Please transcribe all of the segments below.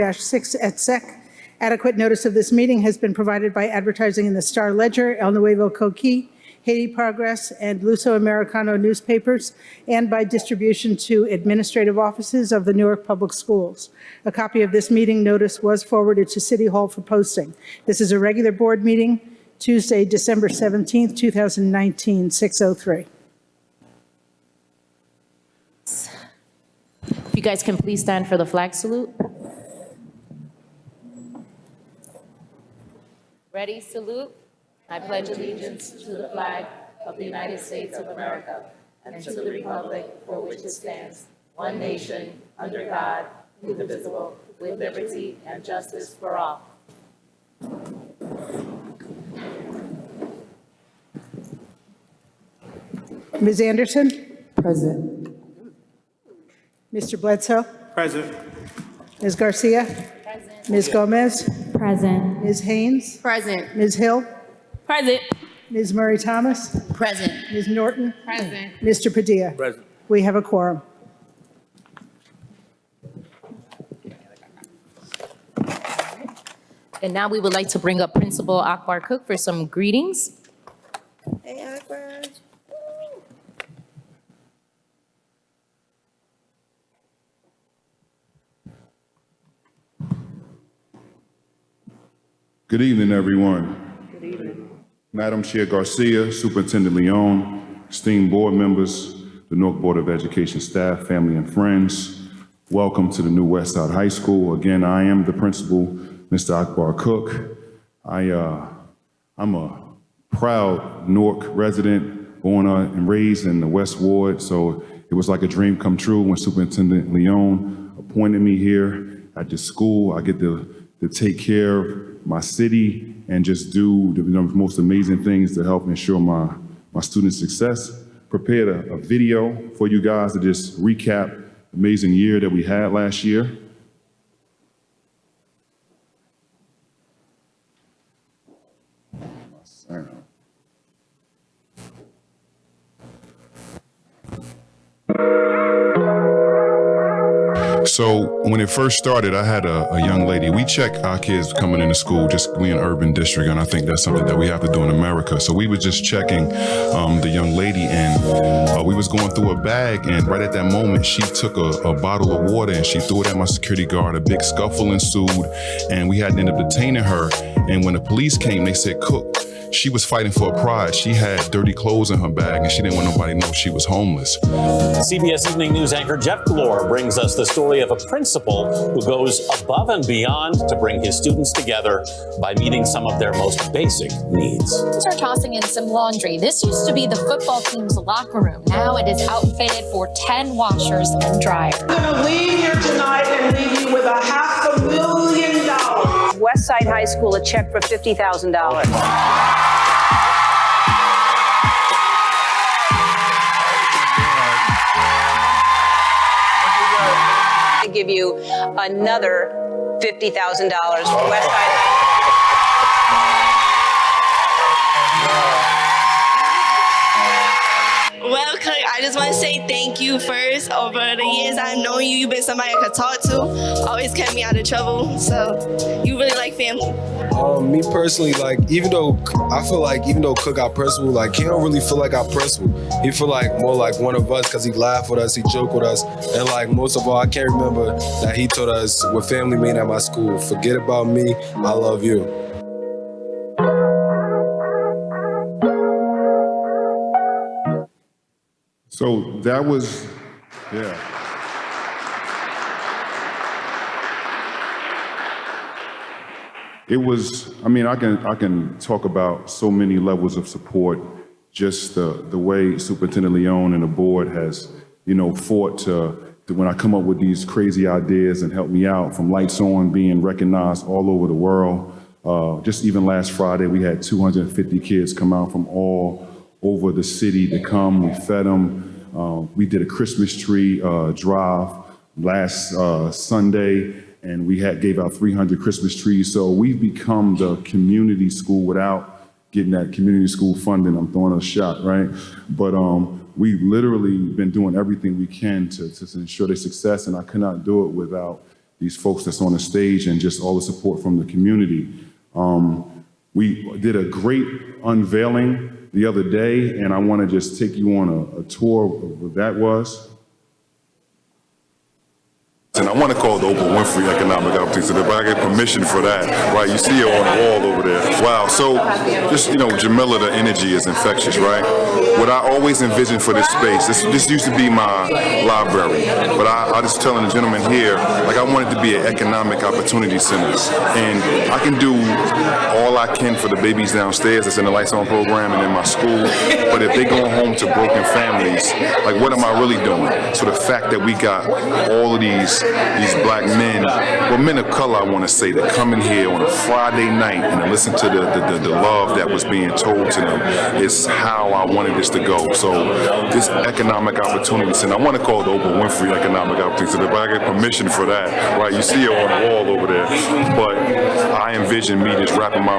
6 et sec. Adequate notice of this meeting has been provided by advertising in the Star Ledger, El Nuevo Coquí, Haiti Progress, and Luso Americano newspapers, and by distribution to administrative offices of the Newark Public Schools. A copy of this meeting notice was forwarded to City Hall for posting. This is a regular board meeting, Tuesday, December 17th, 2019, 6:03. If you guys can please stand for the flag salute. Ready, salute. I pledge allegiance to the flag of the United States of America and to the republic for which it stands, one nation, under God, indivisible, with liberty and justice for all. Ms. Anderson? Present. Mr. Bledsoe? Present. Ms. Garcia? Present. Ms. Gomez? Present. Ms. Haynes? Present. Ms. Hill? Present. Ms. Murray Thomas? Present. Ms. Norton? Present. Mr. Padilla? Present. We have a quorum. And now we would like to bring up Principal Akbar Cook for some greetings. Hey, Akbar. Good evening, everyone. Good evening. Madam Chair Garcia, Superintendent Leon, esteemed board members, the Newark Board of Education staff, family, and friends, welcome to the new Westside High School. Again, I am the principal, Mr. Akbar Cook. I'm a proud Newark resident, born and raised in the West Ward, so it was like a dream come true when Superintendent Leon appointed me here at the school. I get to take care of my city and just do the most amazing things to help ensure my students' success. Prepared a video for you guys to just recap the amazing year that we had last year. So when it first started, I had a young lady. We check our kids coming into school, we in urban district, and I think that's something that we have to do in America. So we was just checking the young lady, and we was going through a bag, and right at that moment, she took a bottle of water and she threw it at my security guard. A big scuffle ensued, and we had to end up detaining her. And when the police came, they said, "Cook, she was fighting for her pride. She had dirty clothes in her bag, and she didn't want nobody to know she was homeless." CBS Evening News anchor Jeff Glore brings us the story of a principal who goes above and beyond to bring his students together by meeting some of their most basic needs. Students are tossing in some laundry. This used to be the football team's locker room. Now it is outfitted for 10 washers and dryers. I'm going to leave here tonight and leave you with $500,000. Westside High School a check for $50,000. To give you another $50,000 for Westside High Well, Cook, I just want to say thank you first. Over the years I've known you, you've been somebody I could talk to. Always kept me out of trouble. So you really like family. Me personally, even though Cook our principal, he don't really feel like our principal. He feel like more like one of us because he laugh with us, he joke with us. And most of all, I can't remember that he told us what family mean at my school. Forget about me, I love you. So that was, yeah. It was, I can talk about so many levels of support, just the way Superintendent Leon and the board has, fought to when I come up with these crazy ideas and help me out, from Lights On being recognized all over the world. Just even last Friday, we had 250 kids come out from all over the city to come. We fed them. We did a Christmas tree drive last Sunday, and we gave out 300 Christmas trees. So we've become the community school without getting that community school funding. I'm throwing a shot, right? But we've literally been doing everything we can to ensure their success, and I could not do it without these folks that's on the stage and just all the support from the community. We did a great unveiling the other day, and I want to just take you on a tour of what that was. And I want to call it the Oprah Winfrey Economic Opportunity, but I get permission for that, right? You see it on the wall over there. Wow, so just, Jamila, the energy is infectious, right? What I always envisioned for this space, this used to be my library, but I just telling the gentleman here, like I want it to be an economic opportunity center. And I can do all I can for the babies downstairs that's in the Lights On program and in my school, but if they go home to broken families, like what am I really doing? So the fact that we got all of these black men, well, men of color, I want to say, that come in here on a Friday night and listen to the love that was being told to them is how I wanted this to go. So this economic opportunity center, I want to call it the Oprah Winfrey Economic Opportunity Center, but I get permission for that, right? You see it on the wall over there. But I envision me just wrapping my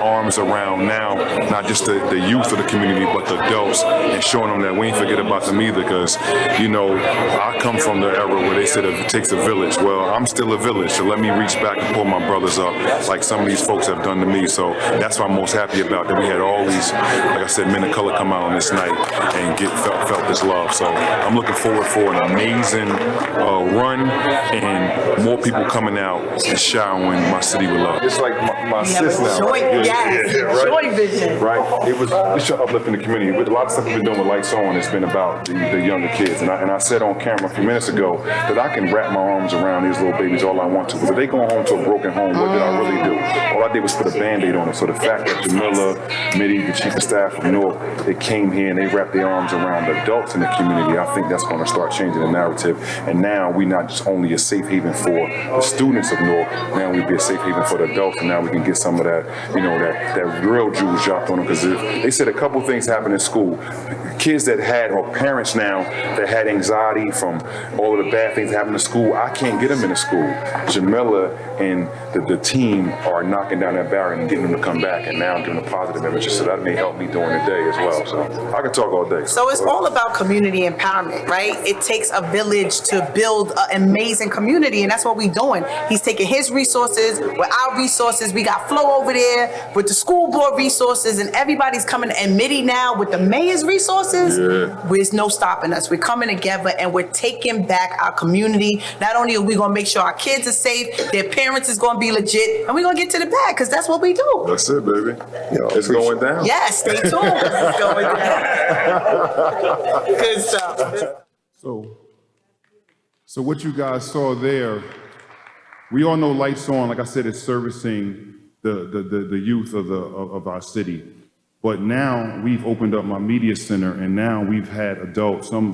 arms around now, not just the youth of the community, but the adults, and showing them that we ain't forget about them either, because, I come from the era where they said it takes a village. Well, I'm still a village, so let me reach back and pull my brothers up like some of these folks have done to me. So that's what I'm most happy about, that we had all these, like I said, men of color come out on this night and felt this love. So I'm looking forward for an amazing run and more people coming out and showering my city with love. It's like my sis now. Joint, right? joint vision. Right. It's uplifting the community. With a lot of stuff we've been doing with Lights On, it's been about the younger kids. And I said on camera a few minutes ago that I can wrap my arms around these little babies all I want to. But if they go home to a broken home, what did I really do? All I did was put a Band-Aid on it. So the fact that Jamila, Mitty, the chief of staff from Newark, they came here and they wrapped their arms around the adults in the community, I think that's going to start changing the narrative. And now we not just only a safe haven for the students of Newark, now we be a safe haven for the adults, and now we can get some of that, that real jewels dropped on them. Because they said a couple things happened in school. Kids that had, or parents now that had anxiety from all of the bad things that happened in school, I can't get them into school. Jamila and the team are knocking down that barrier and getting them to come back, and now giving a positive image. So that may help me during the day as well. So I can talk all day. So it's all about community empowerment, right? It takes a village to build an amazing community, and that's what we're doing. He's taking his resources with our resources. We got Flo over there with the school board resources, and everybody's coming. And Mitty now with the mayor's resources. There's no stopping us. We're coming together and we're taking back our community. Not only are we going to make sure our kids are safe, their parents is going to be legit, and we're going to get to the bag, because that's what we do. That's it, baby. It's going down. Yes, stay tuned. It's going down. Good stuff. So what you guys saw there, we all know Lights On, like I said, is servicing the youth of our city. But now we've opened up my media center, and now we've had adults, some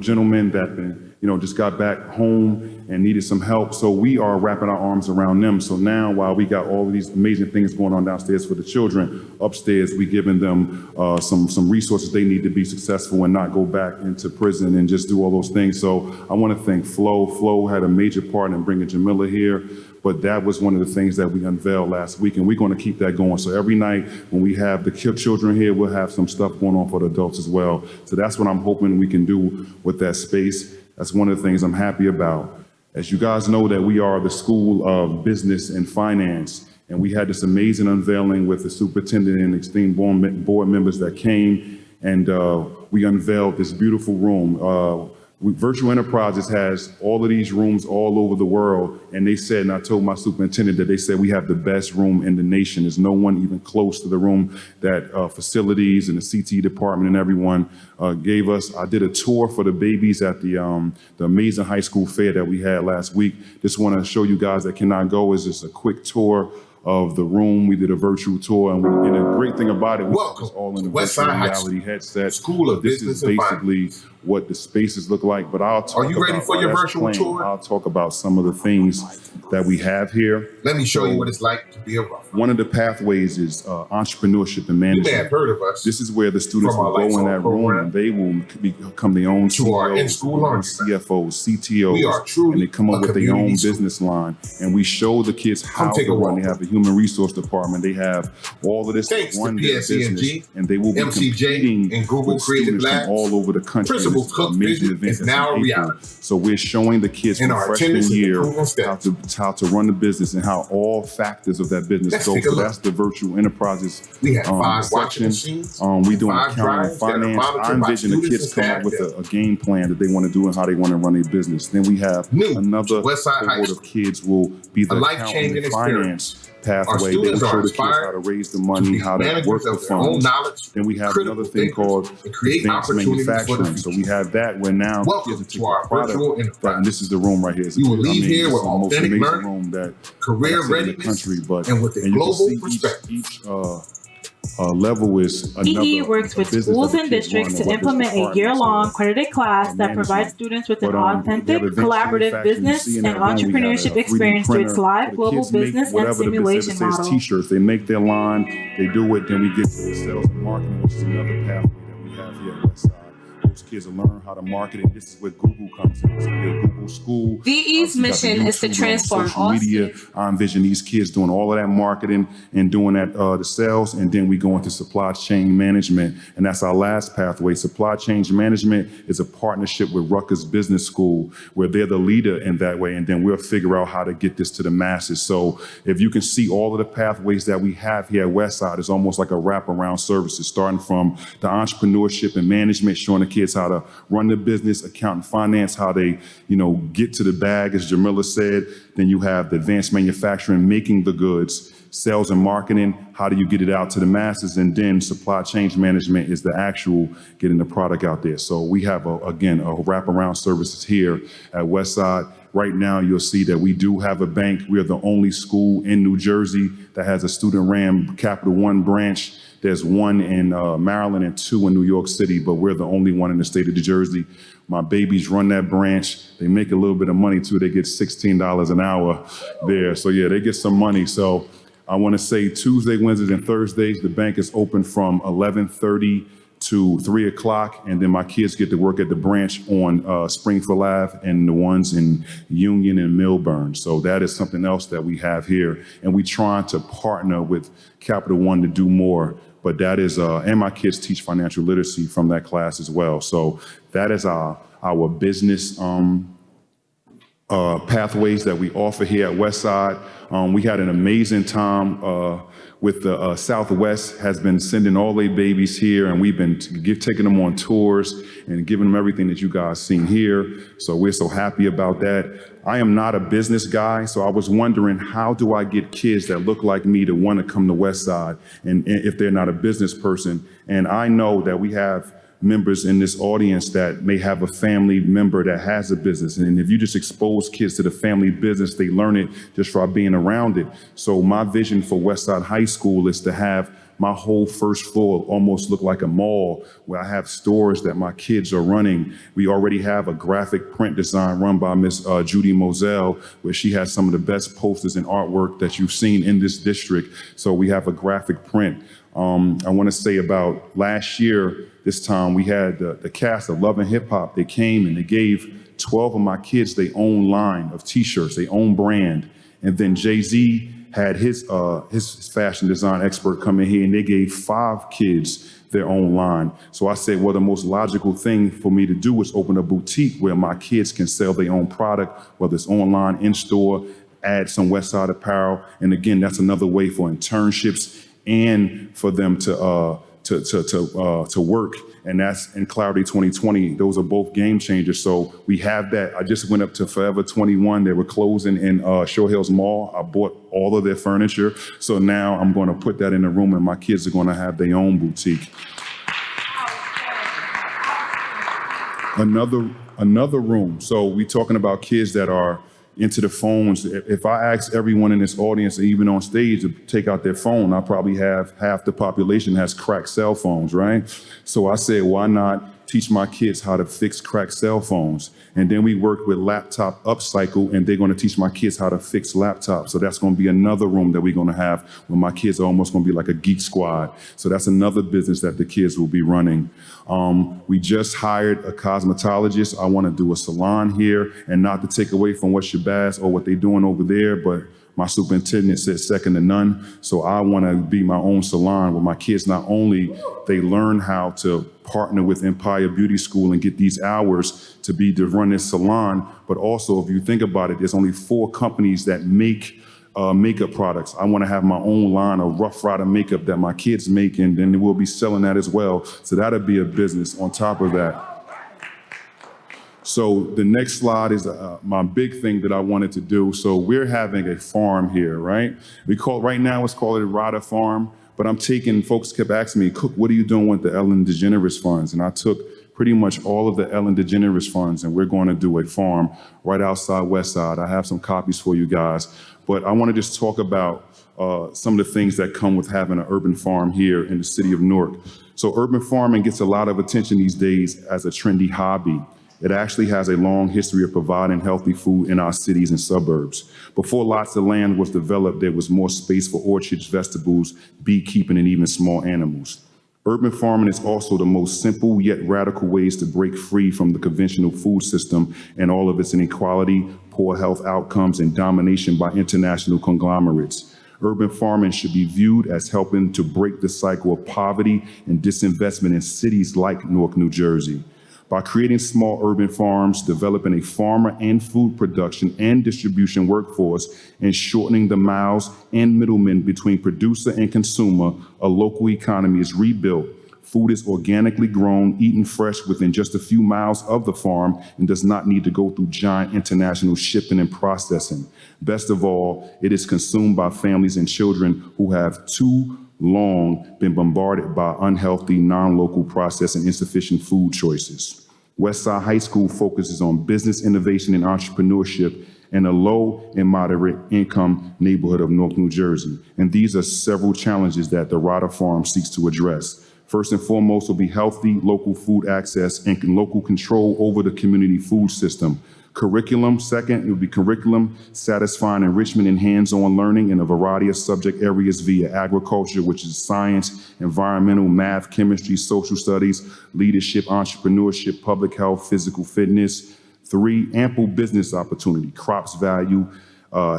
gentlemen that been, just got back home and needed some help. So we are wrapping our arms around them. So now, while we got all of these amazing things going on downstairs for the children, upstairs we giving them some resources they need to be successful and not go back into prison and just do all those things. So I want to thank Flo. Flo had a major part in bringing Jamila here. But that was one of the things that we unveiled last week, and we're going to keep that going. So every night when we have the children here, we'll have some stuff going on for the adults as well. So that's what I'm hoping we can do with that space. That's one of the things I'm happy about. As you guys know, that we are the School of Business and Finance, and we had this amazing unveiling with the superintendent and esteemed board members that came, and we unveiled this beautiful room. Virtual Enterprises has all of these rooms all over the world, and they said, and I told my superintendent that they said we have the best room in the nation. There's no one even close to the room that facilities and the CT department and everyone gave us. I did a tour for the babies at the amazing high school fair that we had last week. Just want to show you guys that cannot go is just a quick tour of the room. We did a virtual tour, and the great thing about it was all in the virtual reality headset. School of Business and Finance. This is basically what the spaces look like, but I'll talk Are you ready for your virtual tour? I'll talk about some of the things that we have here. Let me show you what it's like to be a rough. One of the pathways is entrepreneurship and management. You may have heard of us. This is where the students will go in that room and they will become their own CEOs, CFOs, CTOs, we are truly and they come up with their own business line. And we show the kids how to run. They have a human resource department. They have all of this to run their business, and they will be competing and Google with Creative students Labs. from all over the country. Principal Cook's vision is now a reality. So we're showing the kids from freshman year how to run the business and how all factors of that business go. So that's the virtual enterprises we have 5 section. We doing accounting and finance. I envision the kids come up with a game plan that they want to do and how they want to run their business. Then we have another cohort of kids will be the accounting and finance pathway. They will show the kids how to raise the money, how to work the funds. Then we have another thing called advanced manufacturing. So we have that where now kids are taking a product. And this is the room right here. You will leave here with authentic room that career readiness and with a global perspective. Each level is another. BE works with schools and districts to implement a year-long accredited class that provides students with an authentic, collaborative business and entrepreneurship experience through its live global business and simulation model. T-shirts, they make their line, they do it, then we get to the sales and marketing, which is another pathway that we have here at Westside. Those kids will learn how to market it. This is where Google comes in. This is where Google School. BE's mission is to transform all media. I envision these kids doing all of that marketing and doing that the sales, and then we go into supply chain management, and that's our last pathway. Supply chain management is a partnership with Rutgers Business School, where they're the leader in that way, and then we'll figure out how to get this to the masses. So if you can see all of the pathways that we have here at Westside, it's almost like a wraparound services, starting from the entrepreneurship and management, showing the kids how to run the business, account and finance, how they, get to the bag, as Jamila said. Then you have the advanced manufacturing, making the goods, sales and marketing, how do you get it out to the masses? And then supply chain management is the actual getting the product out there. So we have, again, a wraparound services here at Westside. Right now, you'll see that we do have a bank. We are the only school in New Jersey that has a student-ran Capital One branch. There's one in Maryland and 2 in New York City, but we're the only one in the state of New Jersey. My babies run that branch. They make a little bit of money too. They get $16 an hour there. So yeah, they get some money. So I want to say Tuesday, Wednesdays, and Thursdays, the bank is open from 11:30 to 3 o'clock, and then my kids get to work at the branch on Springfield Ave and the ones in Union and Millburn. So that is something else that we have here, and we trying to partner with Capital One to do more. But that is, and my kids teach financial literacy from that class as well. So that is our business pathways that we offer here at Westside. We had an amazing time with the Southwest has been sending all their babies here, and we've been taking them on tours and giving them everything that you guys seen here. So we're so happy about that. I am not a business guy, so I was wondering, how do I get kids that look like me to want to come to Westside, and if they're not a business person? And I know that we have members in this audience that may have a family member that has a business. And if you just expose kids to the family business, they learn it just by being around it. So my vision for Westside High School is to have my whole first floor almost look like a mall, where I have stores that my kids are running. We already have a graphic print design run by Miss Judy Moselle, where she has some of the best posters and artwork that you've seen in this district. So we have a graphic print. I want to say about last year, this time we had the cast of Love and Hip Hop. They came and they gave 12 of my kids their own line of T-shirts, their own brand. And then Jay-Z had his fashion design expert come in here, and they gave 5 kids their own line. So I said, well, the most logical thing for me to do is open a boutique where my kids can sell their own product, whether it's online, in-store, add some Westside apparel. And again, that's another way for internships and for them to work, and that's in Clarity 2020. Those are both game changers. So we have that. I just went up to Forever 21. They were closing in Shore Hills Mall. I bought all of their furniture. So now I'm going to put that in the room, and my kids are going to have their own boutique. Another room. So we talking about kids that are into the phones. If I ask everyone in this audience, even on stage, to take out their phone, I probably have half the population has cracked cell phones, right? So I said, why not teach my kids how to fix cracked cell phones. And then we worked with Laptop Upcycle, and they're going to teach my kids how to fix laptops. So that's going to be another room that we're going to have where my kids are almost going to be like a geek squad. So that's another business that the kids will be running. We just hired a cosmetologist. I want to do a salon here, and not to take away from what Shabazz or what they're doing over there, but my superintendent said second to none. So I want to be my own salon where my kids, not only they learn how to partner with Empire Beauty School and get these hours to run this salon, but also if you think about it, there's only 4 companies that make makeup products. I want to have my own line of Rough Rider makeup that my kids make, and then we'll be selling that as well. So that'll be a business on top of that. So the next slide is my big thing that I wanted to do. So we're having a farm here, right? Right now it's called a Rider Farm, but folks kept asking me, Cook, what are you doing with the Ellen DeGeneres funds? And I took pretty much all of the Ellen DeGeneres funds, and we're going to do a farm right outside West Side. I have some copies for you guys, but I want to just talk about some of the things that come with having an urban farm here in the city of Newark. So urban farming gets a lot of attention these days as a trendy hobby. It actually has a long history of providing healthy food in our cities and suburbs. Before lots of land was developed, there was more space for orchards, vegetables, beekeeping, and even small animals. Urban farming is also the most simple yet radical ways to break free from the conventional food system and all of its inequality, poor health outcomes, and domination by international conglomerates. Urban farming should be viewed as helping to break the cycle of poverty and disinvestment in cities like Newark, New Jersey. By creating small urban farms, developing a farmer and food production and distribution workforce, and shortening the miles and middlemen between producer and consumer, a local economy is rebuilt. Food is organically grown, eaten fresh within just a few miles of the farm, and does not need to go through giant international shipping and processing. Best of all, it is consumed by families and children who have too long been bombarded by unhealthy, non-local processed and insufficient food choices. Westside High School focuses on business innovation and entrepreneurship in a low and moderate income neighborhood of Newark, New Jersey. And these are several challenges that the Rider Farm seeks to address. First and foremost will be healthy local food access and local control over the community food system. Curriculum, second, it would be curriculum satisfying enrichment and hands-on learning in a variety of subject areas via agriculture, which is science, environmental, math, chemistry, social studies, leadership, entrepreneurship, public health, physical fitness. 3, ample business opportunity, crops value,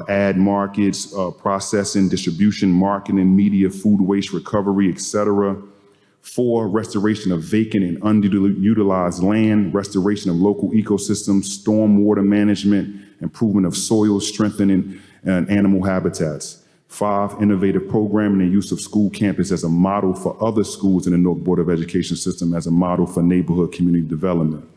ad markets, processing, distribution, marketing, media, food waste recovery, etc. 4, restoration of vacant and underutilized land, restoration of local ecosystems, stormwater management, improvement of soil, strengthening and animal habitats. 5, innovative programming and use of school campus as a model for other schools in the Newark Board of Education system as a model for neighborhood community development.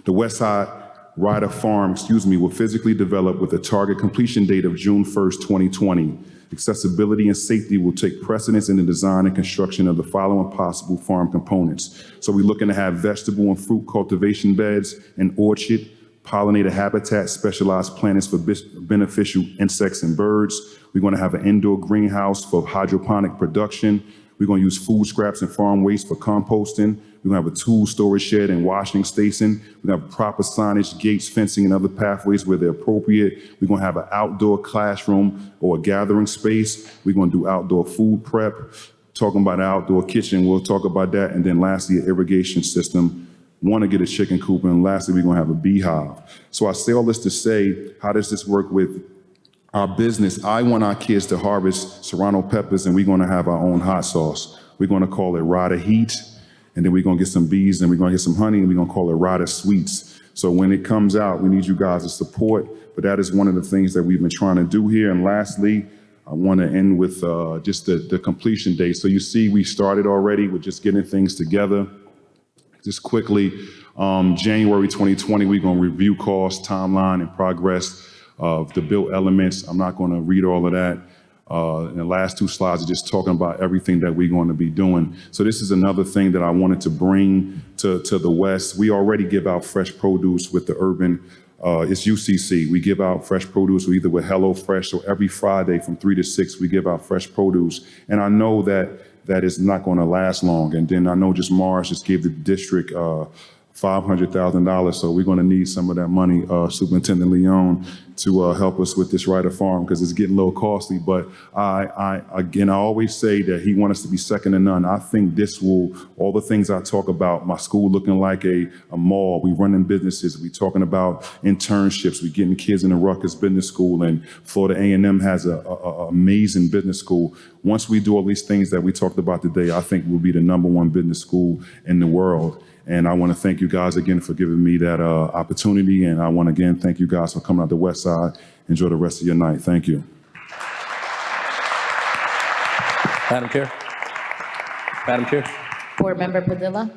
The Westside Rider Farm, will physically develop with a target completion date of June 1st, 2020. Accessibility and safety will take precedence in the design and construction of the following possible farm components. So we're looking to have vegetable and fruit cultivation beds, an orchard, pollinator habitat, specialized plantings for beneficial insects and birds. We're going to have an indoor greenhouse for hydroponic production. We're going to use food scraps and farm waste for composting. We're going to have a tool storage shed and washing station. We're going to have proper signage, gates, fencing, and other pathways where they're appropriate. We're going to have an outdoor classroom or a gathering space. We're going to do outdoor food prep. Talking about an outdoor kitchen, we'll talk about that. And then lastly, an irrigation system. Want to get a chicken coop, and lastly, we're going to have a beehive. So I say all this to say, how does this work with our business? I want our kids to harvest serrano peppers, and we're going to have our own hot sauce. We're going to call it Rider Heat, and then we're going to get some bees, and we're going to get some honey, and we're going to call it Rider Sweets. So when it comes out, we need you guys to support, but that is one of the things that we've been trying to do here. And lastly, I want to end with just the completion date. So you see, we started already with just getting things together. Just quickly, January 2020, we're going to review cost, timeline, and progress of the built elements. I'm not going to read all of that. And the last 2 slides are just talking about everything that we're going to be doing. So this is another thing that I wanted to bring to the West. We already give out fresh produce with the urban, it's UCC. We give out fresh produce either with Hello Fresh, so every Friday from 3 to 6, we give out fresh produce. And I know that that is not going to last long. And then I know just Mars just gave the district $500,000, so we're going to need some of that money, Superintendent Leon, to help us with this Ryder Farm, because it's getting a little costly. But I always say that he wants us to be second to none. I think this will, all the things I talk about, my school looking like a mall, we running businesses, we talking about internships, we getting kids in the Rutgers Business School, and Florida A&M has a amazing business school. Once we do all these things that we talked about today, I think we'll be the #1 business school in the world. And I want to thank you guys again for giving me that opportunity. And I want to again thank you guys for coming out the West Side. Enjoy the rest of your night. Thank you. Madam Chair. Madam Chair. Board Member Padilla.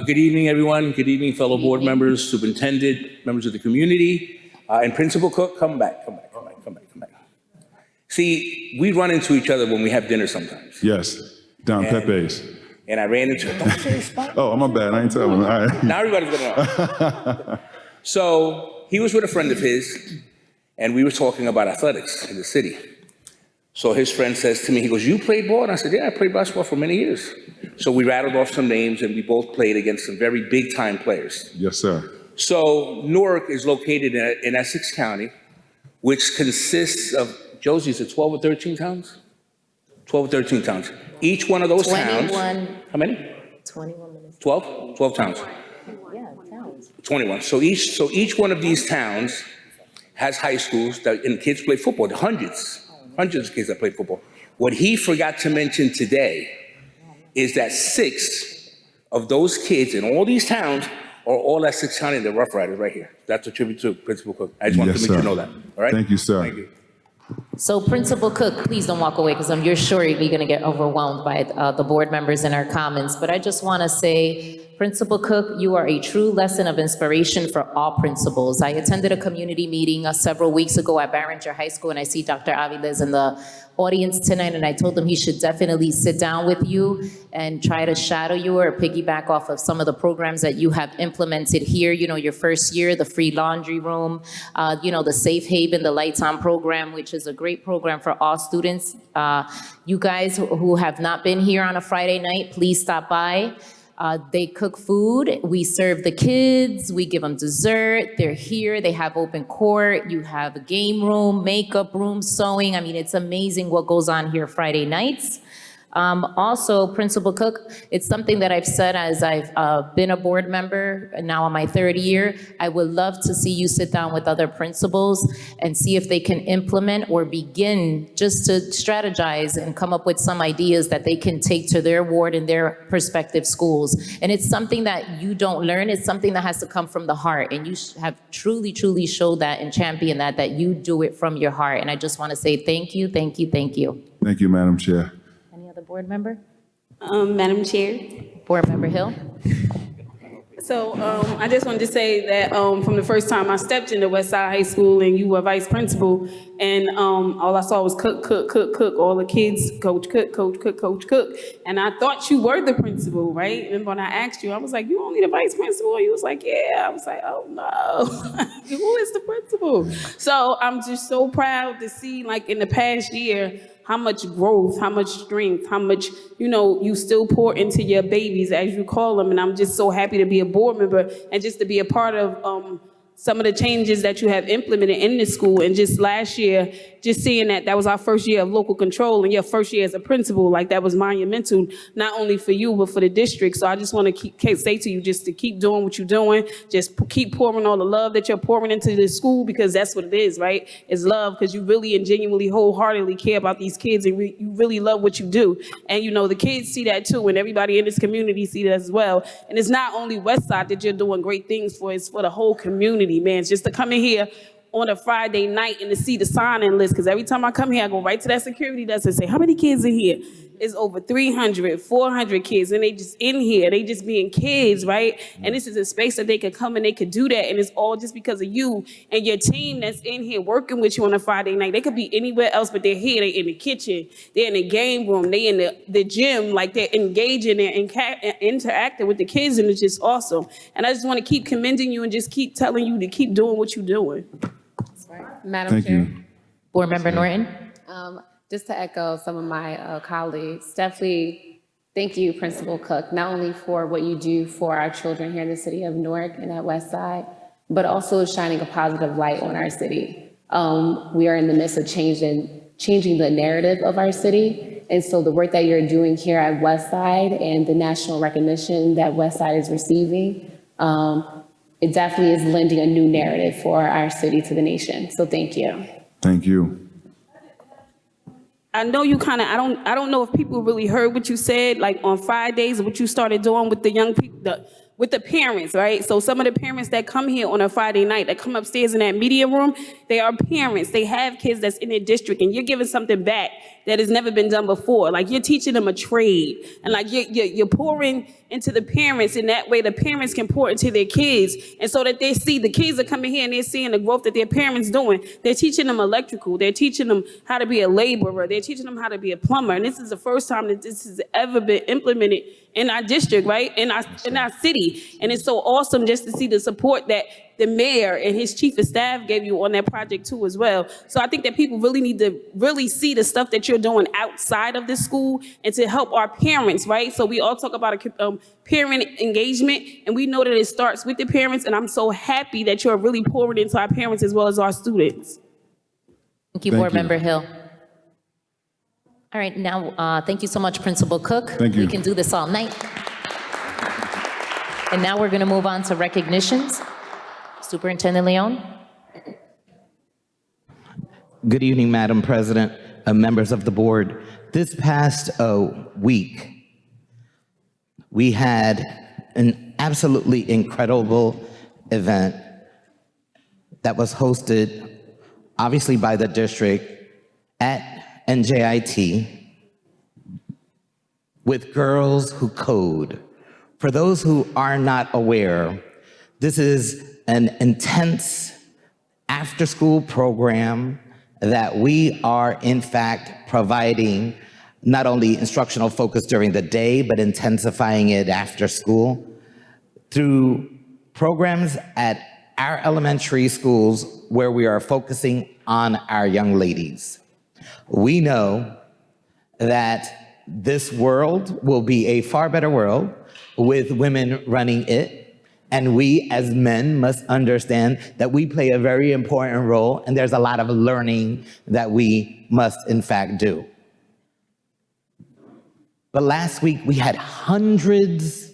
Good evening, everyone. Good evening, fellow board members, superintendent, members of the community, and Principal Cook. Come back. See, we run into each other when we have dinner sometimes. Yes, down Pepe's. And I ran into him. Don't say his spot. Oh, my bad. I ain't telling him. All right. Now everybody's gonna know. So he was with a friend of his, and we were talking about athletics in the city. So his friend says to me, he goes, "You played ball?" And I said, "Yeah, I played basketball for many years." So we rattled off some names, and we both played against some very big-time players. Yes, sir. So Newark is located in Essex County, which consists of, Josie, is it 12 or 13 towns? 12 or 13 towns. Each one of those towns. How many? 21 minutes. 12? 12 towns. Yeah, towns. 21. So each one of these towns has high schools that, and kids play football. Hundreds of kids that play football. What he forgot to mention today is that 6 of those kids in all these towns are all Essex County, the Rough Riders right here. That's a tribute to Principal Cook. I just wanted to make you know that. All right? Thank you, sir. Thank you. So Principal Cook, please don't walk away, because you're sure you're going to get overwhelmed by the board members and our comments. But I just want to say, Principal Cook, you are a true lesson of inspiration for all principals. I attended a community meeting several weeks ago at Barringer High School, and I see Dr. Aviles in the audience tonight, and I told him he should definitely sit down with you and try to shadow you or piggyback off of some of the programs that you have implemented here. You know, your first year, the free laundry room, the Safe Haven, the Lights On program, which is a great program for all students. You guys who have not been here on a Friday night, please stop by. They cook food, we serve the kids, we give them dessert, they're here, they have open court, you have a game room, makeup room, sewing. I mean, it's amazing what goes on here Friday nights. Also, Principal Cook, it's something that I've said as I've been a board member, and now on my 3rd year. I would love to see you sit down with other principals and see if they can implement or begin just to strategize and come up with some ideas that they can take to their ward and their prospective schools. And it's something that you don't learn, it's something that has to come from the heart. And you have truly, truly showed that and championed that you do it from your heart. And I just want to say thank you, thank you, thank you. Thank you, Madam Chair. Board member? Madam Chair. Board Member Hill? So I just wanted to say that from the first time I stepped into Westside High School and you were vice principal, and all I saw was cook, cook, cook, cook. All the kids, coach, cook, coach, cook, coach, cook. And I thought you were the principal, right? And when I asked you, I was like, "You only the vice principal?" And you was like, "Yeah." I was like, "Oh no, who is the principal?" So I'm just so proud to see, like in the past year, how much growth, how much strength, how much, you still pour into your babies, as you call them. And I'm just so happy to be a board member and just to be a part of some of the changes that you have implemented in the school. And just last year, just seeing that was our first year of local control and your first year as a principal, like that was monumental, not only for you, but for the district. So I just want to say to you just to keep doing what you're doing. Just keep pouring all the love that you're pouring into the school, because that's what it is, right? It's love, because you really and genuinely, wholeheartedly care about these kids, and you really love what you do. And the kids see that too, and everybody in this community see that as well. And it's not only Westside that you're doing great things for, it's for the whole community. Man, just to come in here on a Friday night and to see the sign-in list, because every time I come here, I go right to that security desk and say, "How many kids are here?" It's over 300, 400 kids, and they just in here. They just being kids, right? And this is a space that they could come and they could do that, and it's all just because of you and your team that's in here working with you on a Friday night. They could be anywhere else, but they're here. They're in the kitchen. They're in the game room. They're in the gym. Like, they're engaging and interacting with the kids, and it's just awesome. And I just want to keep commending you and just keep telling you to keep doing what you're doing. Madam Thank Chair. you. Board Member Norton? Just to echo some of my colleagues, definitely Thank you, Principal Cook, not only for what you do for our children here in the city of Newark and at West Side, but also shining a positive light on our city. We are in the midst of changing the narrative of our city. And so the work that you're doing here at West Side and the national recognition that West Side is receiving, it definitely is lending a new narrative for our city to the nation. So thank you. Thank you. I know you kind of, I don't know if people really heard what you said, like on Fridays, what you started doing with the young people, with the parents, right? So some of the parents that come here on a Friday night, that come upstairs in that media room, they are parents. They have kids that's in their district, and you're giving something back that has never been done before. Like you're teaching them a trade, and like you're pouring into the parents, in that way the parents can pour into their kids, and so that they see the kids are coming here and they're seeing the growth that their parents doing. They're teaching them electrical. They're teaching them how to be a laborer. They're teaching them how to be a plumber. And this is the first time that this has ever been implemented in our district, right? In our city. And it's so awesome just to see the support that the mayor and his chief of staff gave you on that project too as well. So I think that people really need to really see the stuff that you're doing outside of the school and to help our parents, right? So we all talk about parent engagement, and we know that it starts with the parents, and I'm so happy that you're really pouring into our parents as well as our students. Thank you, Board Member Hill. All right, now, thank you so much, Principal Cook. Thank you. We can do this all night. And now we're going to move on to recognitions. Superintendent Leon. Good evening, Madam President, members of the board. This past week, we had an absolutely incredible event that was hosted, obviously by the district at NJIT, with Girls Who Code. For those who are not aware, this is an intense after-school program that we are, in fact, providing not only instructional focus during the day, but intensifying it after school through programs at our elementary schools where we are focusing on our young ladies. We know that this world will be a far better world with women running it. And we as men must understand that we play a very important role, and there's a lot of learning that we must in fact do. But last week we had hundreds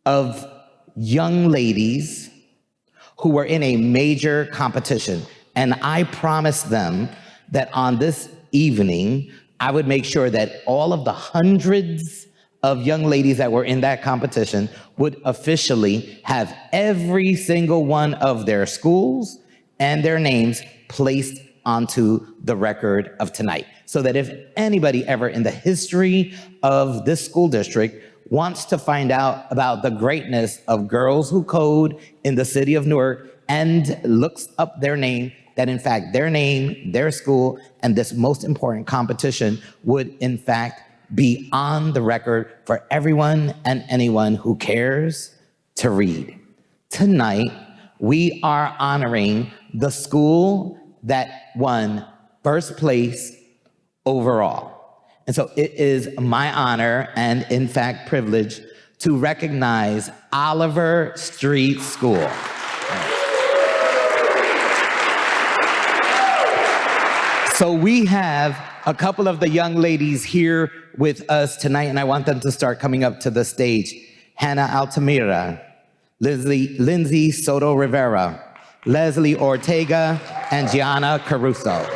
of young ladies who were in a major competition. And I promised them that on this evening, I would make sure that all of the hundreds of young ladies that were in that competition would officially have every single one of their schools and their names placed onto the record of tonight. So that if anybody ever in the history of this school district wants to find out about the greatness of Girls Who Code in the city of Newark and looks up their name, that in fact their name, their school, and this most important competition would in fact be on the record for everyone and anyone who cares to read. Tonight, we are honoring the school that won first place overall. And so it is my honor and in fact privilege to recognize Oliver Street School. So we have a couple of the young ladies here with us tonight, and I want them to start coming up to the stage. Hannah Altamira, Lindsay Soto Rivera, Leslie Ortega, and Gianna Caruso.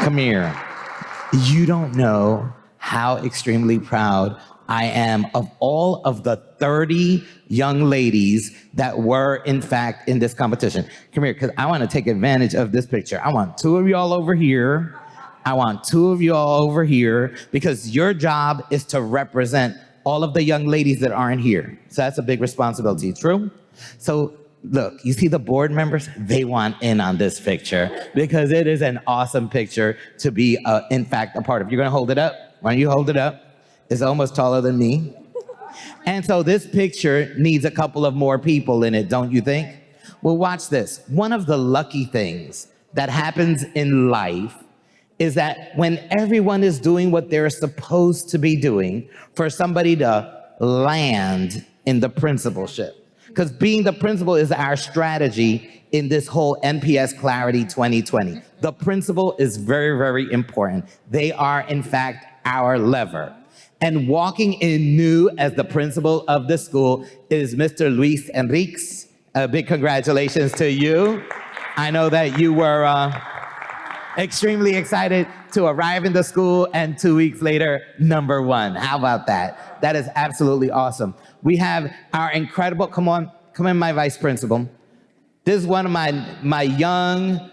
Come here. You don't know how extremely proud I am of all of the 30 young ladies that were, in fact, in this competition. Come here, because I want to take advantage of this picture. I want two of y'all over here. I want two of y'all over here, because your job is to represent all of the young ladies that aren't here. So that's a big responsibility, true? So look, you see the board members? They want in on this picture because it is an awesome picture to be, in fact, a part of. You're going to hold it up? Why don't you hold it up? It's almost taller than me. And so this picture needs a couple of more people in it, don't you think? Well, watch this. One of the lucky things that happens in life is that when everyone is doing what they're supposed to be doing, for somebody to land in the principalship. Because being the principal is our strategy in this whole NPS Clarity 2020. The principal is very, very important. They are, in fact, our lever. And walking in new as the principal of the school is Mr. Luis Enriquez. A big congratulations to you. I know that you were extremely excited to arrive in the school, and 2 weeks later, number one. How about that? That is absolutely awesome. We have our incredible, come in, my vice principal. This is one of my young,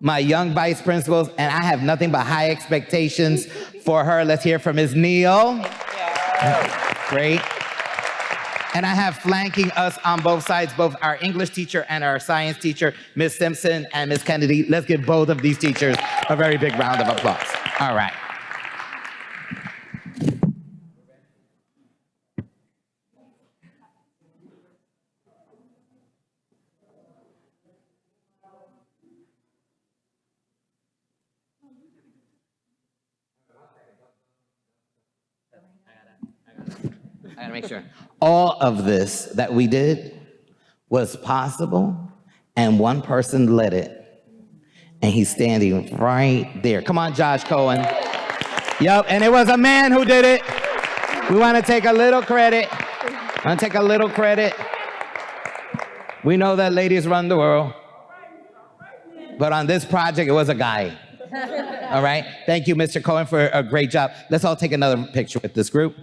my young vice principals, and I have nothing but high expectations for her. Let's hear from Ms. Neal. Great. And I have flanking us on both sides, both our English teacher and our science teacher, Ms. Simpson and Ms. Kennedy. Let's give both of these teachers a very big round of applause. All right. I gotta make sure. All of this that we did was possible, and one person led it. And he's standing right there. Come on, Josh Cohen. Yep, and it was a man who did it. We wanna take a little credit. We know that ladies run the world. But on this project, it was a guy. All right? Thank you, Mr. Cohen, for a great job. Let's all take another picture with this group.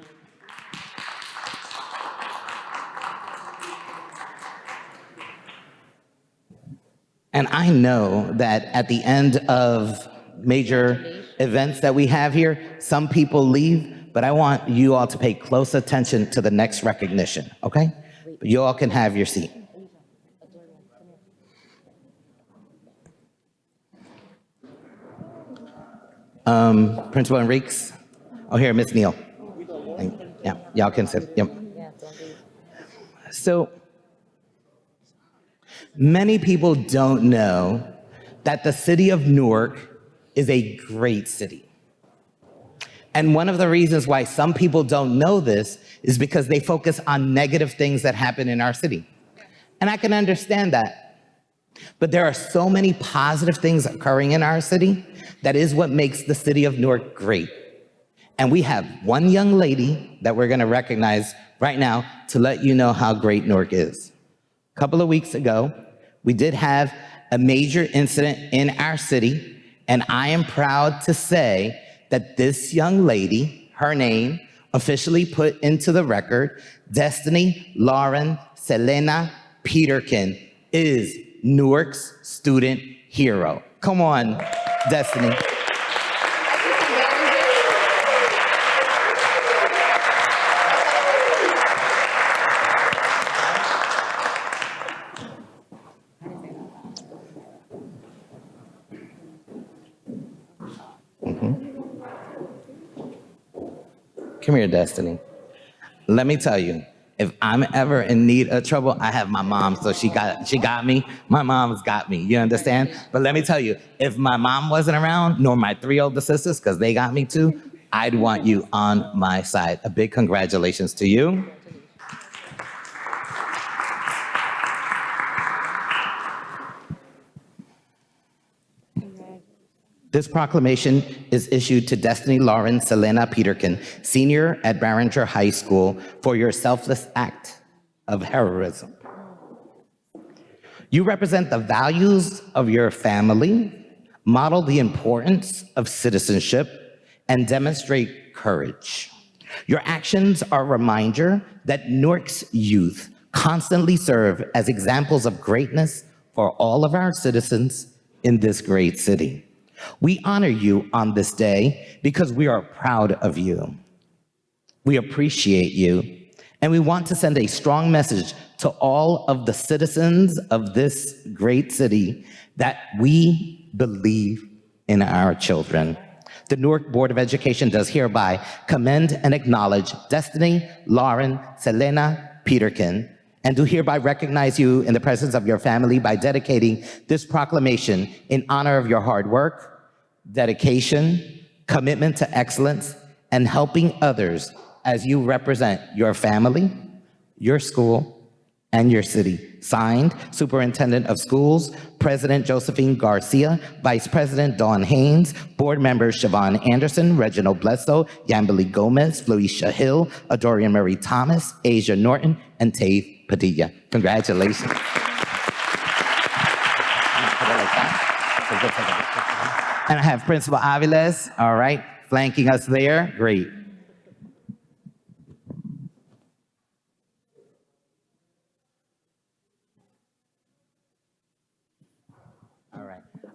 And I know that at the end of major events that we have here, some people leave, but I want you all to pay close attention to the next recognition, okay? You all can have your seat. Principal Enriquez. Oh, here, Miss Neal. Yeah, y'all can sit. Yep. So, many people don't know that the city of Newark is a great city. And one of the reasons why some people don't know this is because they focus on negative things that happen in our city. And I can understand that. But there are so many positive things occurring in our city that is what makes the city of Newark great. And we have one young lady that we're gonna recognize right now to let you know how great Newark is. A couple of weeks ago, we did have a major incident in our city, and I am proud to say that this young lady, her name, officially put into the record, Destiny Lauren Selena Peterkin, is Newark's student hero. Come on, Destiny. Come here, Destiny. Let me tell you, if I'm ever in need of trouble, I have my mom, so she got me. My mom's got me, you understand? But let me tell you, if my mom wasn't around, nor my 3 older sisters, because they got me too, I'd want you on my side. A big congratulations to you. This proclamation is issued to Destiny Lauren Selena Peterkin, senior at Barringer High School, for your selfless act of heroism. You represent the values of your family, model the importance of citizenship, and demonstrate courage. Your actions are a reminder that Newark's youth constantly serve as examples of greatness for all of our citizens in this great city. We honor you on this day because we are proud of you. We appreciate you, and we want to send a strong message to all of the citizens of this great city that we believe in our children. The Newark Board of Education does hereby commend and acknowledge Destiny Lauren Selena Peterkin, and do hereby recognize you in the presence of your family by dedicating this proclamation in honor of your hard work, dedication, commitment to excellence, and helping others as you represent your family, your school, and your city. Signed, Superintendent of Schools, President Josephine Garcia, Vice President Dawn Haynes, Board Members Siobhan Anderson, Reginald Bledsoe, Yambeli Gomez, Felicia Hill, Adorian Murray Thomas, Asia Norton, and Tave Padilla. Congratulations. And I have Principal Aviles, all right, flanking us there. Great.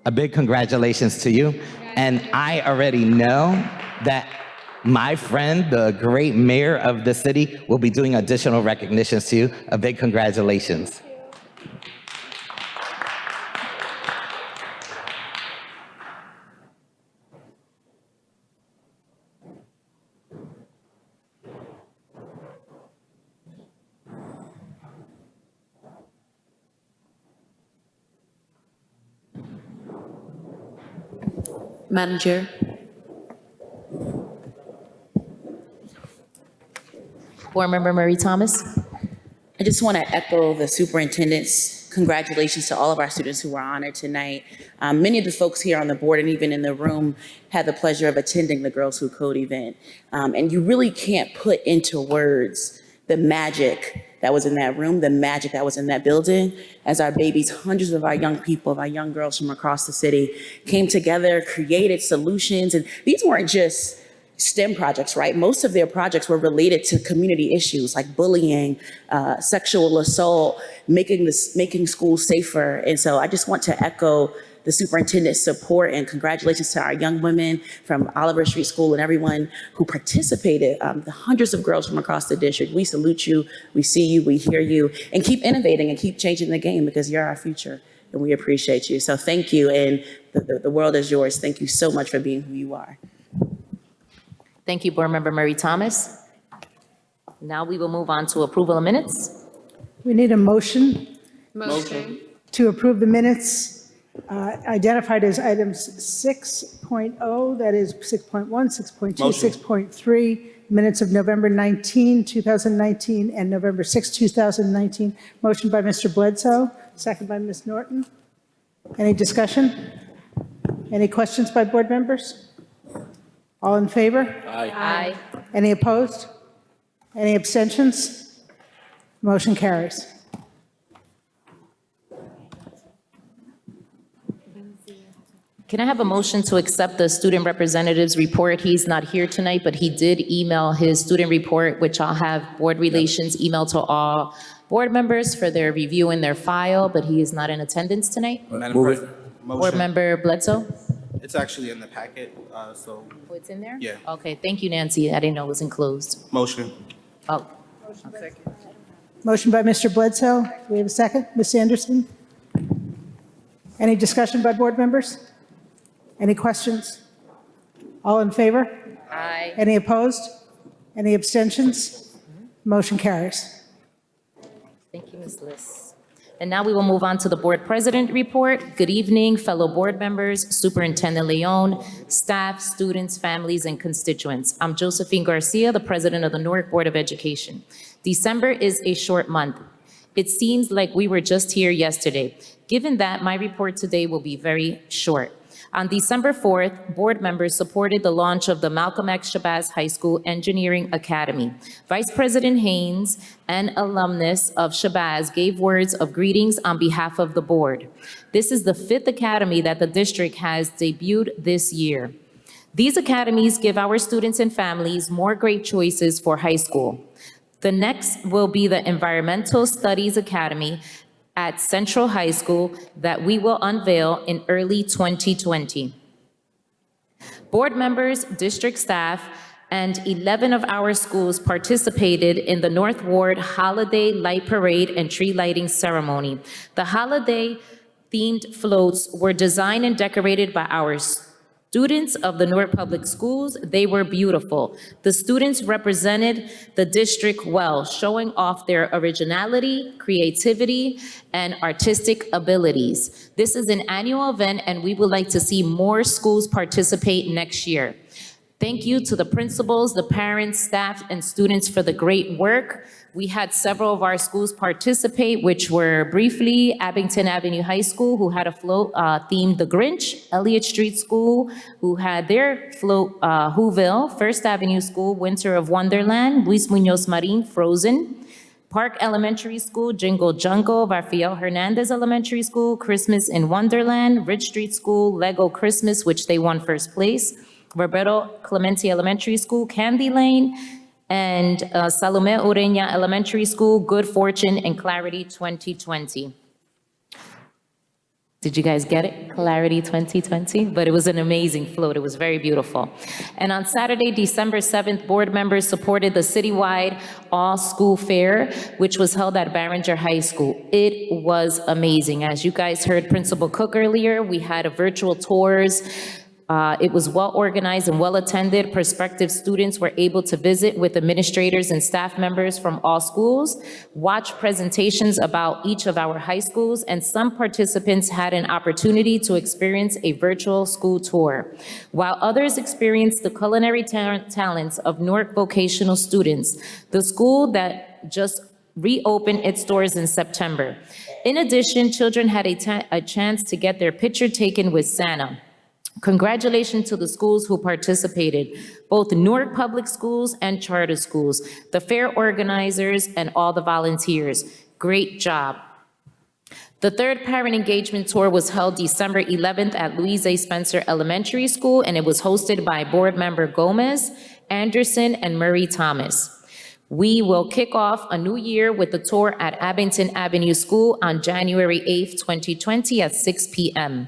A big congratulations to you. And I already know that my friend, the great mayor of the city, will be doing additional recognitions to you. A big congratulations. Madam Chair. Board Member Murray Thomas. I just want to echo the superintendent's congratulations to all of our students who were honored tonight. Many of the folks here on the board and even in the room had the pleasure of attending the Girls Who Code event. And you really can't put into words the magic that was in that room, the magic that was in that building, as our babies, hundreds of our young people, of our young girls from across the city came together, created solutions. And these weren't just STEM projects, right? Most of their projects were related to community issues like bullying, sexual assault, making schools safer. And so I just want to echo the superintendent's support and congratulations to our young women from Oliver Street School and everyone who participated, the hundreds of girls from across the district. We salute you, we see you, we hear you, and keep innovating and keep changing the game because you're our future and we appreciate you. So thank you, and the world is yours. Thank you so much for being who you are. Thank you, Board Member Murray Thomas. Now we will move on to approval of minutes. We need a motion Motion. to approve the minutes identified as items 6.0, that is 6.1, 6.2, 6.3, minutes of November 19, 2019, and November 6, 2019. Motion by Mr. Bledsoe, second by Ms. Norton. Any discussion? Any questions by board members? All in favor? Aye. Any opposed? Any abstentions? Motion carries. Can I have a motion to accept the student representative's report? He's not here tonight, but he did email his student report, which I'll have board relations email to all board members for their review in their file, but he is not in attendance tonight. Madam President, Board motion. Member Bledsoe? It's actually in the packet, so. Oh, it's in there? Yeah. Okay, thank you, Nancy. I didn't know it was enclosed. Motion. Oh, Motion by Mr. Bledsoe. Do we have a second? Ms. Anderson? Any discussion by board members? Any questions? All in favor? aye. Any opposed? Any abstentions? Motion carries. Thank you, Ms. Liss. And now we will move on to the board president report. Good evening, fellow board members, Superintendent Leon, staff, students, families, and constituents. I'm Josephine Garcia, the president of the Newark Board of Education. December is a short month. It seems like we were just here yesterday. Given that, my report today will be very short. On December 4th, board members supported the launch of the Malcolm X Shabazz High School Engineering Academy. Vice President Haynes, an alumnus of Shabazz, gave words of greetings on behalf of the board. This is the 5th academy that the district has debuted this year. These academies give our students and families more great choices for high school. The next will be the Environmental Studies Academy at Central High School that we will unveil in early 2020. Board members, district staff, and 11 of our schools participated in the North Ward Holiday Light Parade and Tree Lighting Ceremony. The holiday-themed floats were designed and decorated by our Students of the Newark Public Schools, they were beautiful. The students represented the district well, showing off their originality, creativity, and artistic abilities. This is an annual event, and we would like to see more schools participate next year. Thank you to the principals, the parents, staff, and students for the great work. We had several of our schools participate, which were briefly Abington Avenue High School, who had a float themed The Grinch, Elliott Street School, who had their float Whoville, First Avenue School, Winter of Wonderland, Luis Munoz Marin, Frozen, Park Elementary School, Jingle Jungle, Rafael Hernandez Elementary School, Christmas in Wonderland, Ridge Street School, Lego Christmas, which they won first place, Roberto Clemente Elementary School, Candy Lane, and Salome Ureña Elementary School, Good Fortune and Clarity 2020. Did you guys get it? Clarity 2020? But it was an amazing float. It was very beautiful. And on Saturday, December 7th, board members supported the citywide all-school fair, which was held at Barringer High School. It was amazing. As you guys heard Principal Cook earlier, we had virtual tours. It was well organized and well attended. Prospective students were able to visit with administrators and staff members from all schools, watch presentations about each of our high schools, and some participants had an opportunity to experience a virtual school tour, while others experienced the culinary talents of Newark vocational students, the school that just reopened its doors in September. In addition, children had a chance to get their picture taken with Santa. Congratulations to the schools who participated, both Newark Public Schools and charter schools, the fair organizers, and all the volunteers. Great job. The third parent engagement tour was held December 11th at Louise A. Spencer Elementary School, and it was hosted by board member Gomez, Anderson, and Murray Thomas. We will kick off a new year with the tour at Abington Avenue School on January 8th, 2020 at 6 p.m.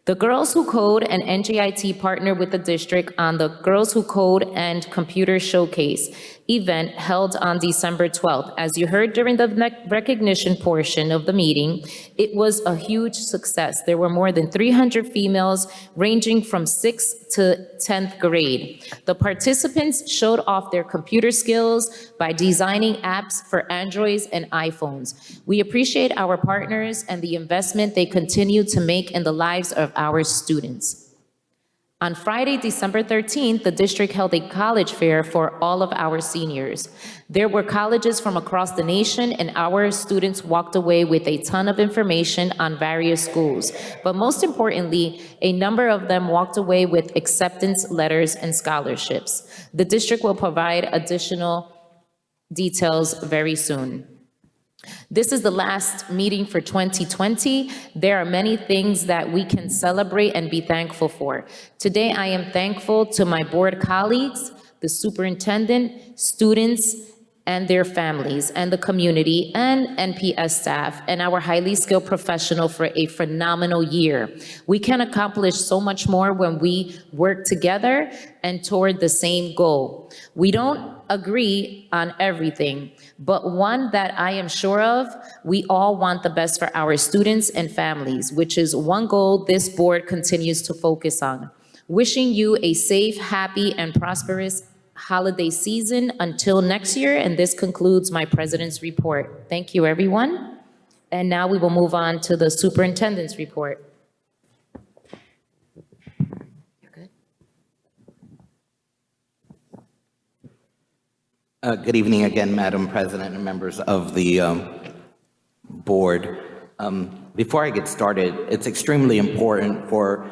The Girls Who Code and NJIT partnered with the district on the Girls Who Code and Computer Showcase event held on December 12th. As you heard during the recognition portion of the meeting, it was a huge success. There were more than 300 females ranging from 6th to 10th grade. The participants showed off their computer skills by designing apps for Androids and iPhones. We appreciate our partners and the investment they continue to make in the lives of our students. On Friday, December 13th, the district held a college fair for all of our seniors. There were colleges from across the nation, and our students walked away with a ton of information on various schools. But most importantly, a number of them walked away with acceptance letters and scholarships. The district will provide additional details very soon. This is the last meeting for 2020. There are many things that we can celebrate and be thankful for. Today, I am thankful to my board colleagues, the superintendent, students, and their families, and the community, and NPS staff, and our highly skilled professional for a phenomenal year. We can accomplish so much more when we work together and toward the same goal. We don't agree on everything, but one that I am sure of, we all want the best for our students and families, which is one goal this board continues to focus on. Wishing you a safe, happy, and prosperous holiday season until next year, and this concludes my president's report. Thank you, everyone. And now we will move on to the superintendent's report. Good evening again, Madam President and members of the board. Before I get started, it's extremely important for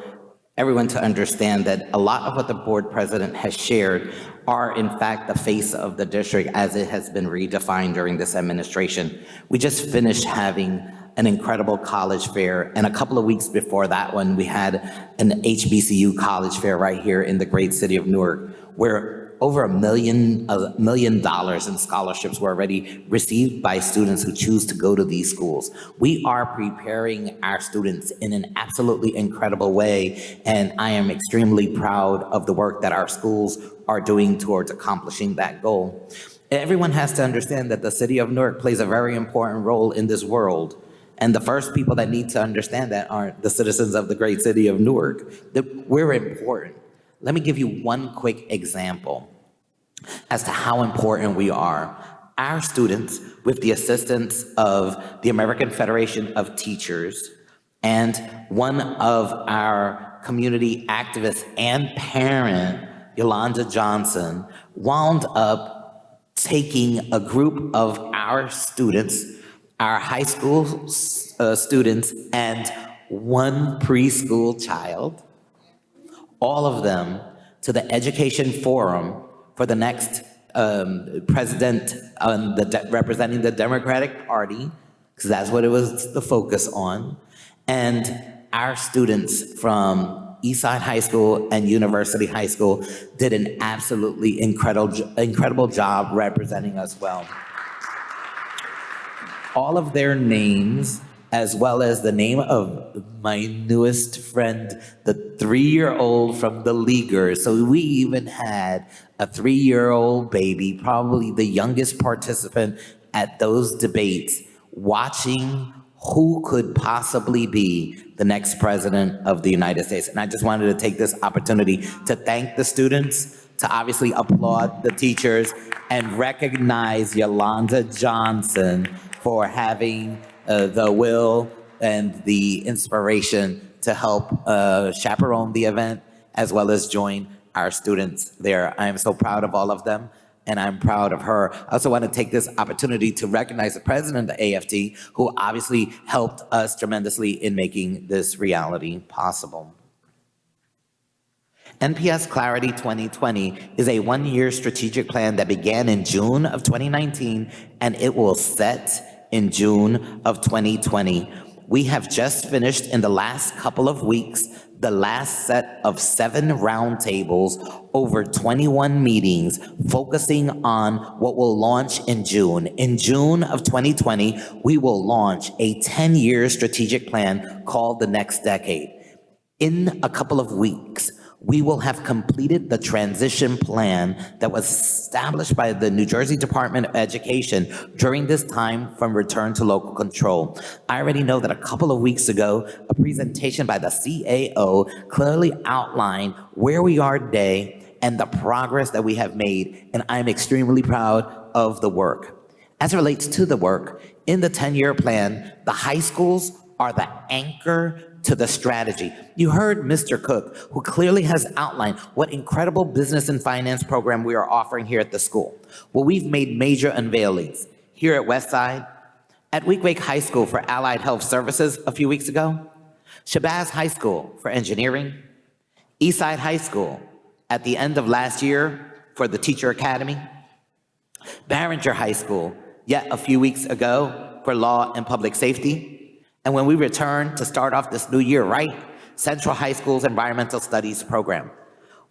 everyone to understand that a lot of what the board president has shared are in fact the face of the district as it has been redefined during this administration. We just finished having an incredible college fair, and a couple of weeks before that one, we had an HBCU college fair right here in the great city of Newark, where over $1 million in scholarships were already received by students who choose to go to these schools. We are preparing our students in an absolutely incredible way, and I am extremely proud of the work that our schools are doing towards accomplishing that goal. Everyone has to understand that the city of Newark plays a very important role in this world. And the first people that need to understand that aren't the citizens of the great city of Newark, that we're important. Let me give you one quick example as to how important we are. Our students, with the assistance of the American Federation of Teachers and one of our community activists and parent, Yolanda Johnson, wound up taking a group of our students, our high school students, and one preschool child, all of them, to the Education Forum for the next president representing the Democratic Party, because that's what it was the focus on. And our students from Eastside High School and University High School did an absolutely incredible job representing us well. All of their names, as well as the name of my newest friend, the 3-year-old from the Leaguers. So we even had a 3-year-old baby, probably the youngest participant at those debates, watching who could possibly be the next president of the United States. And I just wanted to take this opportunity to thank the students, to obviously applaud the teachers, and recognize Yolanda Johnson for having the will and the inspiration to help chaperone the event, as well as join our students there. I am so proud of all of them, and I'm proud of her. I also want to take this opportunity to recognize the president of the AFT, who obviously helped us tremendously in making this reality possible. NPS Clarity 2020 is a one-year strategic plan that began in June of 2019, and it will set in June of 2020. We have just finished in the last couple of weeks the last set of 7 roundtables, over 21 meetings, focusing on what will launch in June. In June of 2020, we will launch a 10-year strategic plan called The Next Decade. In a couple of weeks, we will have completed the transition plan that was established by the New Jersey Department of Education during this time from return to local control. I already know that a couple of weeks ago, a presentation by the CAO clearly outlined where we are today and the progress that we have made, and I'm extremely proud of the work. As it relates to the work, in the 10-year plan, the high schools are the anchor to the strategy. You heard Mr. Cook, who clearly has outlined what incredible business and finance program we are offering here at the school. Well, we've made major unveilings here at Westside, at Weequahic High School for Allied Health Services a few weeks ago, Shabazz High School for engineering, Eastside High School at the end of last year for the Teacher Academy, Barringer High School yet a few weeks ago for law and public safety. And when we return to start off this new year right, Central High School's Environmental Studies program.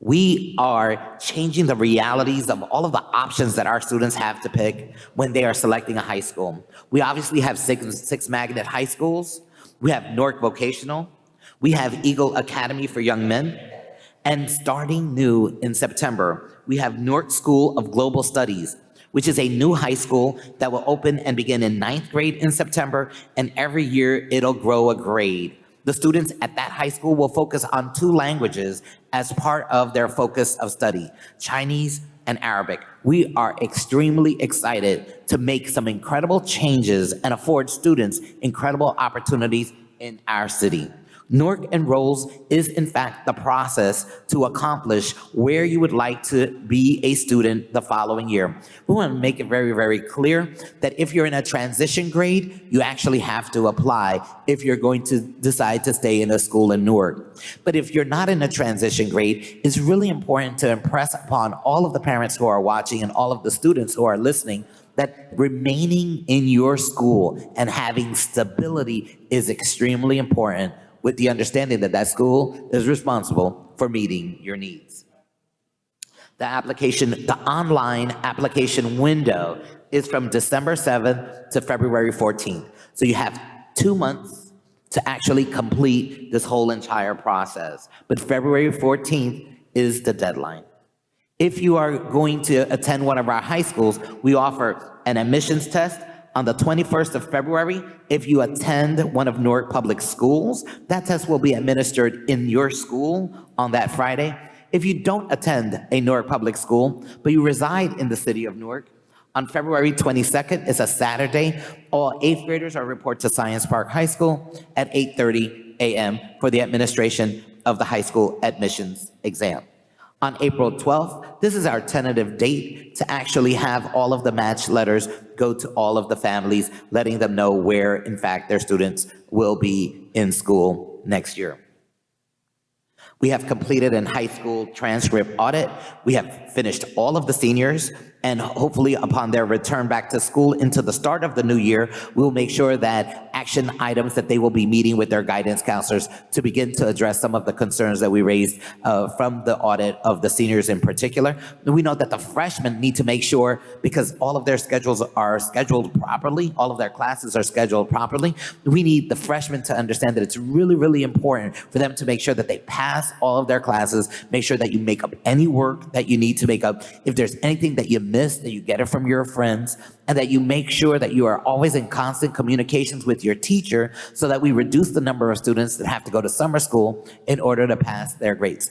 We are changing the realities of all of the options that our students have to pick when they are selecting a high school. We obviously have six magnet high schools. We have Newark Vocational. We have Eagle Academy for Young Men. And starting new in September, we have Newark School of Global Studies, which is a new high school that will open and begin in 9th grade in September, and every year it'll grow a grade. The students at that high school will focus on 2 languages as part of their focus of study, Chinese and Arabic. We are extremely excited to make some incredible changes and afford students incredible opportunities in our city. Newark Enrolls is, in fact, the process to accomplish where you would like to be a student the following year. We want to make it very, very clear that if you're in a transition grade, you actually have to apply if you're going to decide to stay in a school in Newark. But if you're not in a transition grade, it's really important to impress upon all of the parents who are watching and all of the students who are listening that remaining in your school and having stability is extremely important, with the understanding that that school is responsible for meeting your needs. The online application window is from December 7th to February 14th. So you have 2 months to actually complete this whole entire process. But February 14th is the deadline. If you are going to attend one of our high schools, we offer an admissions test On the 21st of February, if you attend one of Newark Public Schools, that test will be administered in your school on that Friday. If you don't attend a Newark Public School, but you reside in the city of Newark, on February 22nd, it's a Saturday, all 8th graders are reported to Science Park High School at 8:30 a.m. for the administration of the high school admissions exam. On April 12th, this is our tentative date to actually have all of the match letters go to all of the families, letting them know where, in fact, their students will be in school next year. We have completed a high school transcript audit. We have finished all of the seniors, and hopefully upon their return back to school into the start of the new year, we'll make sure that action items that they will be meeting with their guidance counselors to begin to address some of the concerns that we raised from the audit of the seniors in particular. And we know that the freshmen need to make sure, because all of their schedules are scheduled properly, all of their classes are scheduled properly, we need the freshmen to understand that it's really, really important for them to make sure that they pass all of their classes, make sure that you make up any work that you need to make up. If there's anything that you miss, that you get it from your friends, and that you make sure that you are always in constant communications with your teacher so that we reduce the number of students that have to go to summer school in order to pass their grades.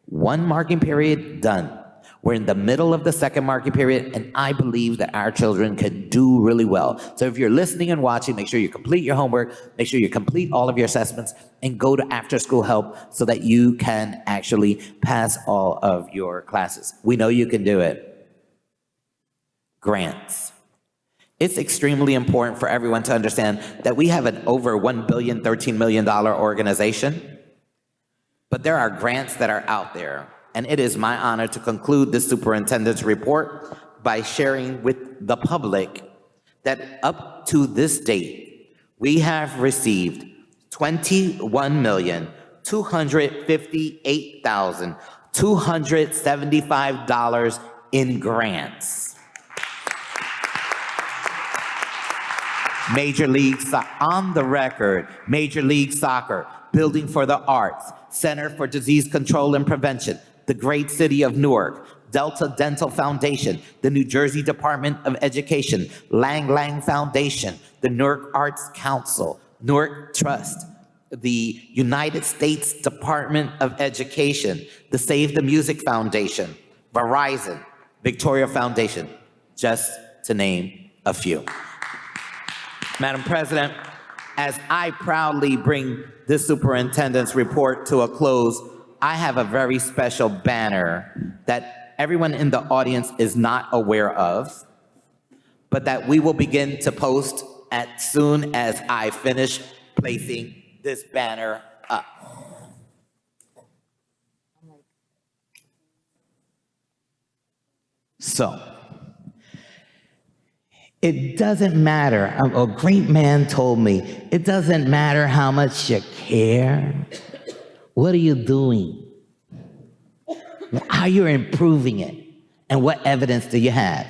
One marking period, done. We're in the middle of the second marking period, and I believe that our children can do really well. So if you're listening and watching, make sure you complete your homework, make sure you complete all of your assessments, and go to after-school help so that you can actually pass all of your classes. We know you can do it. Grants. It's extremely important for everyone to understand that we have an over $1 billion, $13 million organization, but there are grants that are out there. And it is my honor to conclude this superintendent's report by sharing with the public that up to this date, we have received $21,258,275 in grants. Major League Soccer, on the record, Major League Soccer, Building for the Arts, Center for Disease Control and Prevention, the great city of Newark, Delta Dental Foundation, the New Jersey Department of Education, Lang Lang Foundation, the Newark Arts Council, Newark Trust, the United States Department of Education, the Save the Music Foundation, Verizon, Victoria Foundation, just to name a few. Madam President, as I proudly bring this superintendent's report to a close, I have a very special banner that everyone in the audience is not aware of, but that we will begin to post as soon as I finish placing this banner up. So, it doesn't matter. A great man told me, it doesn't matter how much you care. What are you doing? How you're improving it? And what evidence do you have?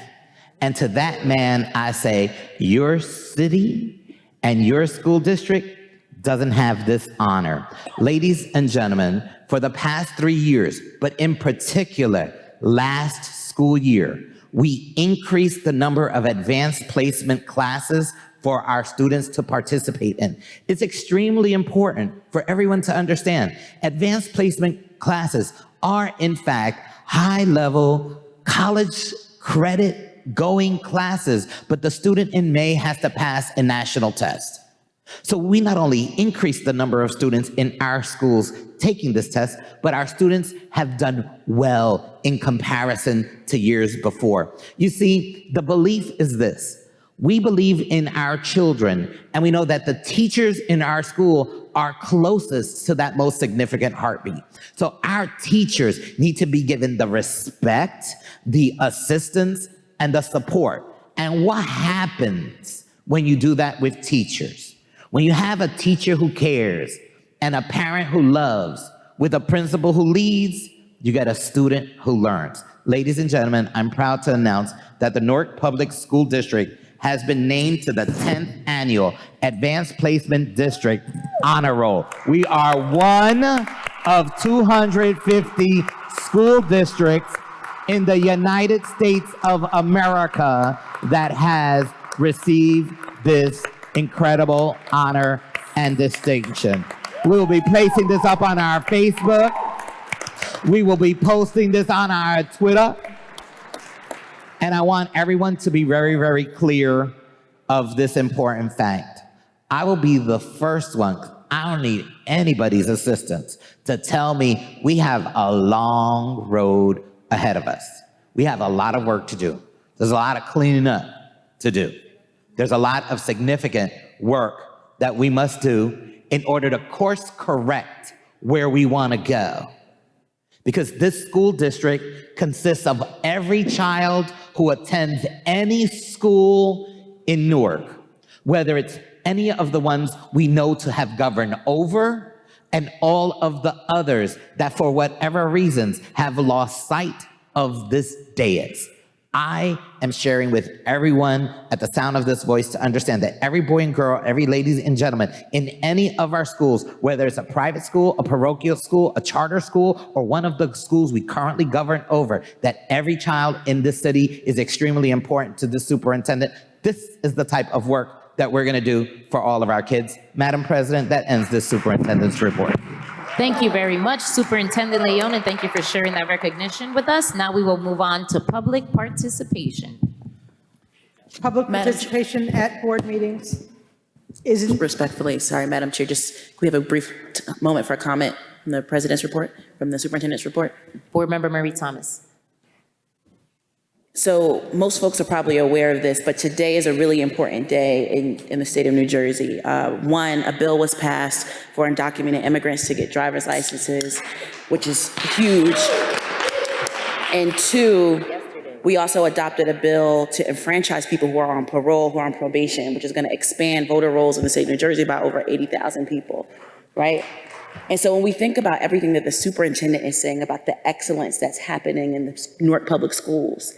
And to that man, I say, your city and your school district doesn't have this honor. Ladies and gentlemen, for the past 3 years, but in particular, last school year, we increased the number of advanced placement classes for our students to participate in. It's extremely important for everyone to understand. Advanced placement classes are, in fact, high-level college credit going classes, but the student in May has to pass a national test. So we not only increased the number of students in our schools taking this test, but our students have done well in comparison to years before. You see, the belief is this. We believe in our children, and we know that the teachers in our school are closest to that most significant heartbeat. So our teachers need to be given the respect, the assistance, and the support. And what happens when you do that with teachers? When you have a teacher who cares and a parent who loves, with a principal who leads, you get a student who learns. Ladies and gentlemen, I'm proud to announce that the Newark Public School District has been named to the 10th Annual Advanced Placement District Honor Roll. We are one of 250 school districts in the United States of America that has receive this incredible honor and distinction. We will be placing this up on our Facebook. We will be posting this on our Twitter. And I want everyone to be very, very clear of this important fact. I will be the first one, I don't need anybody's assistance, to tell me we have a long road ahead of us. We have a lot of work to do. There's a lot of cleaning up to do. There's a lot of significant work that we must do in order to course correct where we want to go. Because this school district consists of every child who attends any school in Newark, whether it's any of the ones we know to have governed over and all of the others that for whatever reasons have lost sight of this dais. I am sharing with everyone at the sound of this voice to understand that every boy and girl, every ladies and gentlemen, in any of our schools, whether it's a private school, a parochial school, a charter school, or one of the schools we currently govern over, that every child in this city is extremely important to the superintendent. This is the type of work that we're gonna do for all of our kids. Madam President, that ends this superintendent's report. Thank you very much, Superintendent Leon, and thank you for sharing that recognition with us. Now we will move on to public participation. Public participation at board meetings is Respectfully, sorry, Madam Chair, just can we have a brief moment for a comment from the President's report, from the Superintendent's report? Board Member Murray Thomas. So most folks are probably aware of this, but today is a really important day in the state of New Jersey. One, a bill was passed for undocumented immigrants to get driver's licenses, which is huge. And two, we also adopted a bill to enfranchise people who are on parole, who are on probation, which is going to expand voter rolls in the state of New Jersey by over 80,000 people, right? And so when we think about everything that the superintendent is saying about the excellence that's happening in the Newark Public Schools,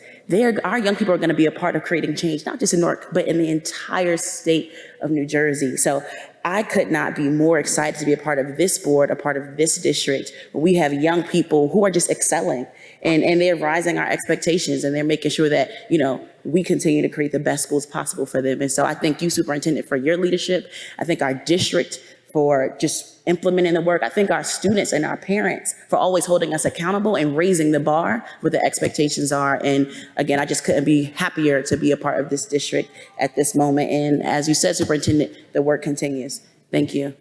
our young people are going to be a part of creating change, not just in Newark, but in the entire state of New Jersey. So I could not be more excited to be a part of this board, a part of this district, where we have young people who are just excelling and they're rising our expectations and they're making sure that, you know, we continue to create the best schools possible for them. And so I thank you, Superintendent, for your leadership. I thank our district for just implementing the work. I thank our students and our parents for always holding us accountable and raising the bar where the expectations are. And again, I just couldn't be happier to be a part of this district at this moment. And as you said, Superintendent, the work continues. Thank you.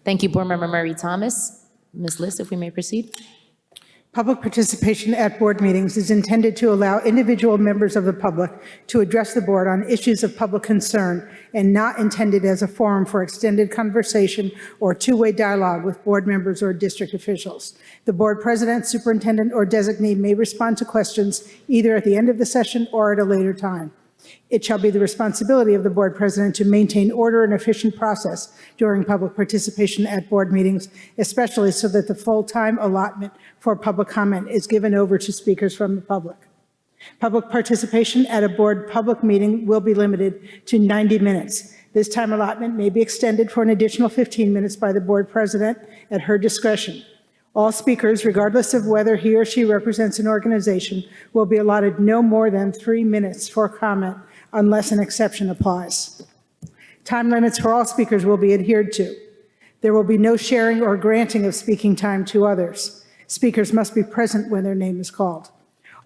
Thank you, Board Member Murray Thomas. Ms. List, if we may proceed. Public participation at board meetings is intended to allow individual members of the public to address the board on issues of public concern and not intended as a forum for extended conversation or two-way dialogue with board members or district officials. The board president, superintendent, or designee may respond to questions either at the end of the session or at a later time. It shall be the responsibility of the board president to maintain order and efficient process during public participation at board meetings, especially so that the full time allotment for public comment is given over to speakers from the public. Public participation at a board public meeting will be limited to 90 minutes. This time allotment may be extended for an additional 15 minutes by the board president at her discretion. All speakers, regardless of whether he or she represents an organization, will be allotted no more than 3 minutes for comment unless an exception applies. Time limits for all speakers will be adhered to. There will be no sharing or granting of speaking time to others. Speakers must be present when their name is called.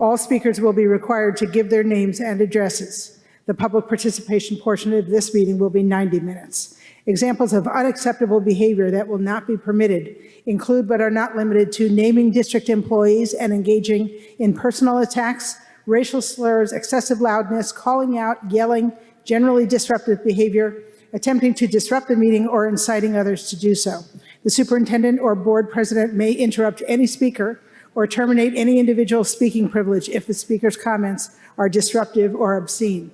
All speakers will be required to give their names and addresses. The public participation portion of this meeting will be 90 minutes. Examples of unacceptable behavior that will not be permitted include but are not limited to naming district employees and engaging in personal attacks, racial slurs, excessive loudness, calling out, yelling, generally disruptive behavior, attempting to disrupt the meeting, or inciting others to do so. The superintendent or board president may interrupt any speaker or terminate any individual speaking privilege if the speaker's comments are disruptive or obscene.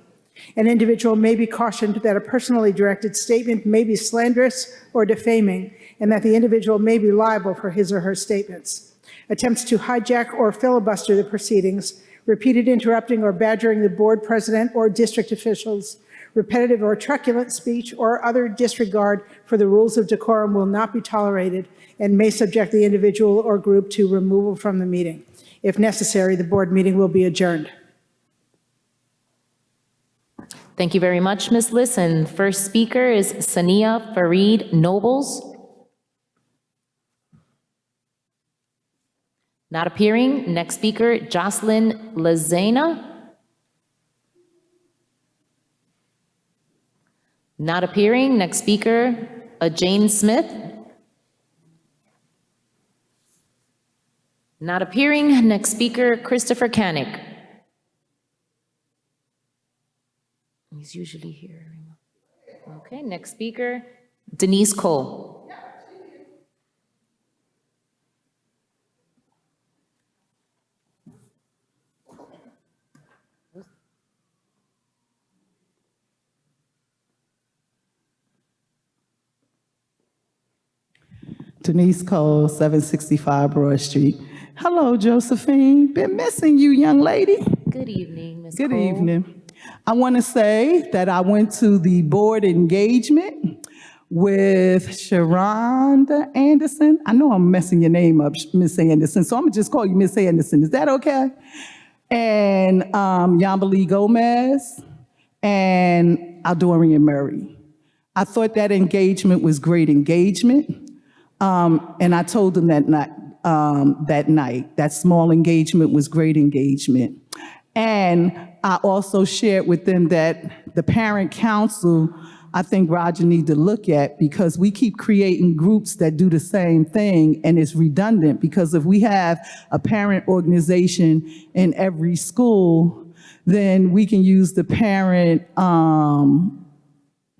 An individual may be cautioned that a personally directed statement may be slanderous or defaming, and that the individual may be liable for his or her statements. Attempts to hijack or filibuster the proceedings, repeated interrupting or badgering the board president or district officials, repetitive or truculent speech, or other disregard for the rules of decorum will not be tolerated and may subject the individual or group to removal from the meeting. If necessary, the board meeting will be adjourned. Thank you very much, Ms. Lisson. First speaker is Sania Fareed Nobles. Not appearing. Next speaker, Jocelyn Lazena. Not appearing. Next speaker, Jane Smith. Not appearing. Next speaker, Christopher Canick. He's usually here. Okay, next speaker, Denise Cole. Denise Cole, 765 Broad Street. Hello, Josephine. Been missing you, young lady. Good evening, Ms. Good Cole. evening. I want to say that I went to the board engagement with Sharonda Anderson. I know I'm messing your name up, Miss Anderson, so I'm going to just call you Miss Anderson. Is that okay? And Yambali Gomez and Aldorian Murray. I thought that engagement was great engagement. And I told them that night, that small engagement was great engagement. And I also shared with them that the parent council, I think Roger needs to look at, because we keep creating groups that do the same thing and it's redundant, because if we have a parent organization in every school, then we can use the parent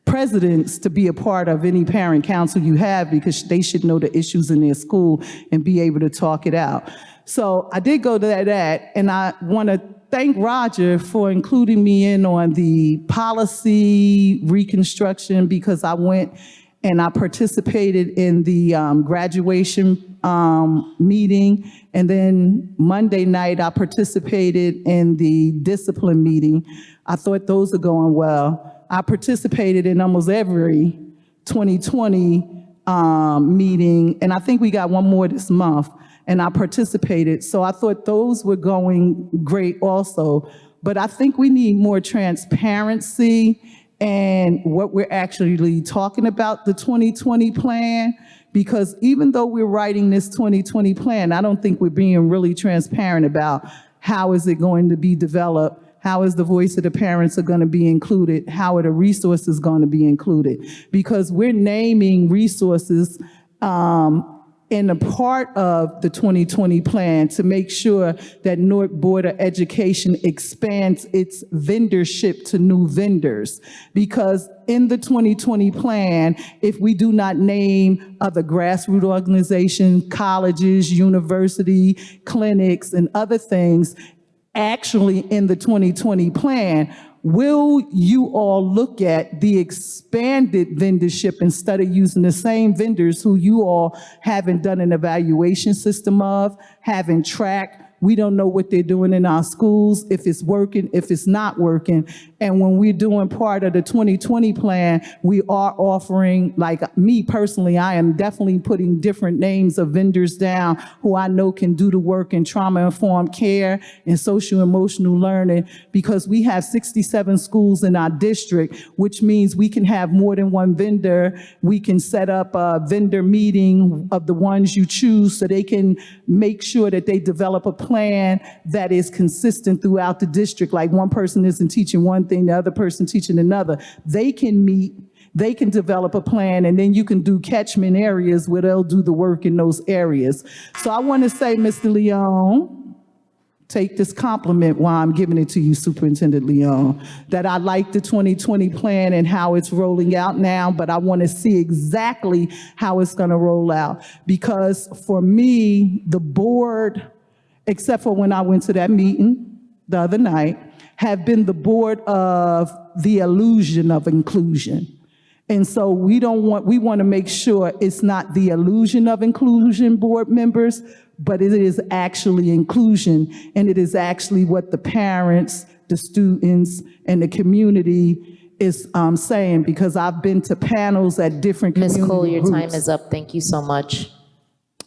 presidents to be a part of any parent council you have, because they should know the issues in their school and be able to talk it out. So I did go to that, and I want to thank Roger for including me in on the policy reconstruction, because I went and I participated in the graduation meeting, and then Monday night I participated in the discipline meeting. I thought those are going well. I participated in almost every 2020 meeting, and I think we got one more this month, and I participated. So I thought those were going great also. But I think we need more transparency and what we're actually talking about, the 2020 plan, because even though we're writing this 2020 plan, I don't think we're being really transparent about how is it going to be developed. How is the voice of the parents are going to be included? How are the resources going to be included? Because we're naming resources in a part of the 2020 plan to make sure that Newark Board of Education expands its vendorship to new vendors. Because in the 2020 plan, if we do not name other grassroots organizations, colleges, university, clinics, and other things, actually in the 2020 plan, will you all look at the expanded vendorship instead of using the same vendors who you all haven't done an evaluation system of, haven't tracked? We don't know what they're doing in our schools, if it's working, if it's not working. And when we're doing part of the 2020 plan, we are offering, like me personally, I am definitely putting different names of vendors down who I know can do the work in trauma-informed care and social-emotional learning, because we have 67 schools in our district, which means we can have more than one vendor. We can set up a vendor meeting of the ones you choose so they can make sure that they develop a plan that is consistent throughout the district. Like one person isn't teaching one thing, the other person teaching another. They can meet, they can develop a plan, and then you can do catchment areas where they'll do the work in those areas. So I want to say, Mr. Leon, take this compliment while I'm giving it to you, Superintendent Leon, that I like the 2020 plan and how it's rolling out now, but I want to see exactly how it's going to roll out. Because for me, the board, except for when I went to that meeting the other night, have been the board of the illusion of inclusion. And so we want to make sure it's not the illusion of inclusion, board members, but it is actually inclusion, and it is actually what the parents, the students, and the community is saying, because I've been to panels at different community Ms. Cole, your groups. time is up. Thank you so much.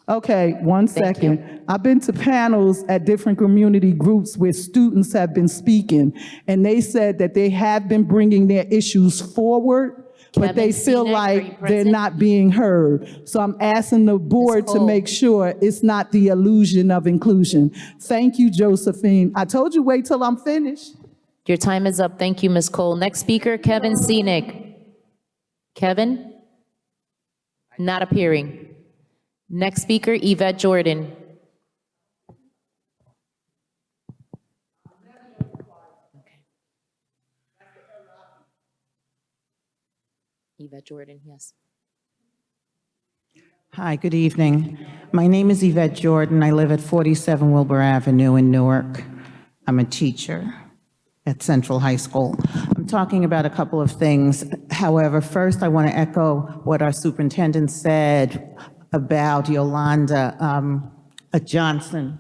Okay, one second. I've been to panels at different community groups where students have been speaking, and they said that they have been bringing their issues forward, but they feel like they're not being heard. So I'm asking the board to make sure it's not the illusion of inclusion. Thank you, Josephine. I told you wait till I'm finished. Your time is up. Thank you, Ms. Cole. Next speaker, Kevin Seenick. Kevin? Not appearing. Next speaker, Yvette Jordan. Yvette Jordan, yes. Hi, good evening. My name is Yvette Jordan. I live at 47 Wilbur Avenue in Newark. I'm a teacher at Central High School. I'm talking about a couple of things. However, first I want to echo what our superintendent said about Yolanda Johnson.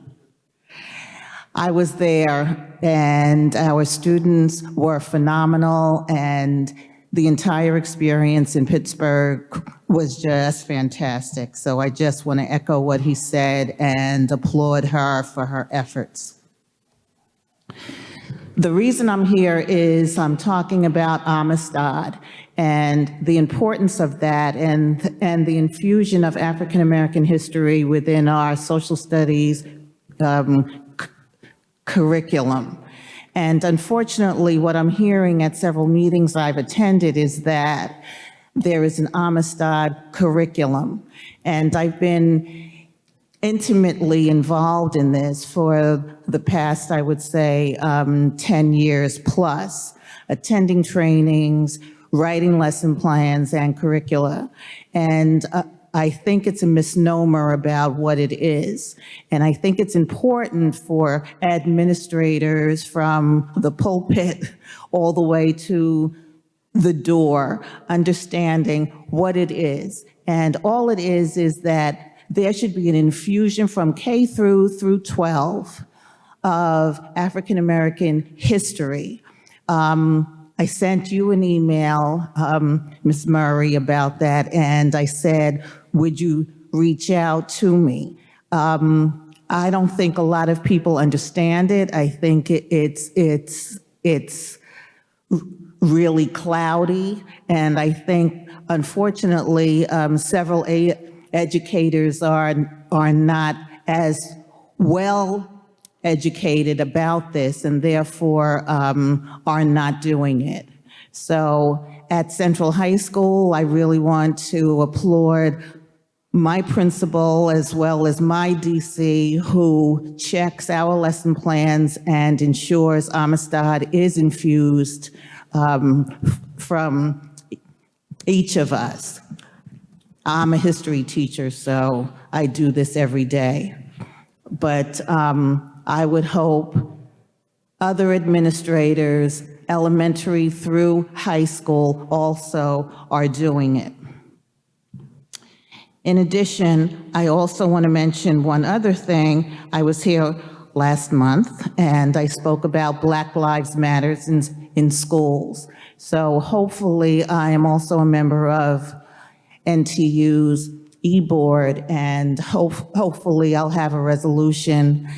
I was there and our students were phenomenal, and the entire experience in Pittsburgh was just fantastic. So I just want to echo what he said and applaud her for her efforts. The reason I'm here is I'm talking about Amistad and the importance of that and the infusion of African American history within our social studies curriculum. And unfortunately, what I'm hearing at several meetings I've attended is that there is an Amistad curriculum. And I've been intimately involved in this for the past, I would say, 10 years plus, attending trainings, writing lesson plans and curricula. And I think it's a misnomer about what it is. And I think it's important for administrators from the pulpit all the way to the door, understanding what it is. And all it is that there should be an infusion from K through 12 of African American history. I sent you an email, Ms. Murray, about that, and I said, would you reach out to me? I don't think a lot of people understand it. I think it's really cloudy, and I think, unfortunately, several educators are not as well educated about this and therefore are not doing it. So at Central High School, I really want to applaud my principal as well as my DC who checks our lesson plans and ensures Amistad is infused from each of us. I'm a history teacher, so I do this every day. But I would hope other administrators, elementary through high school, also are doing it. In addition, I also want to mention one other thing. I was here last month and I spoke about Black Lives Matter in schools. So hopefully I am also a member of NTU's e-board, and hopefully I'll have a resolution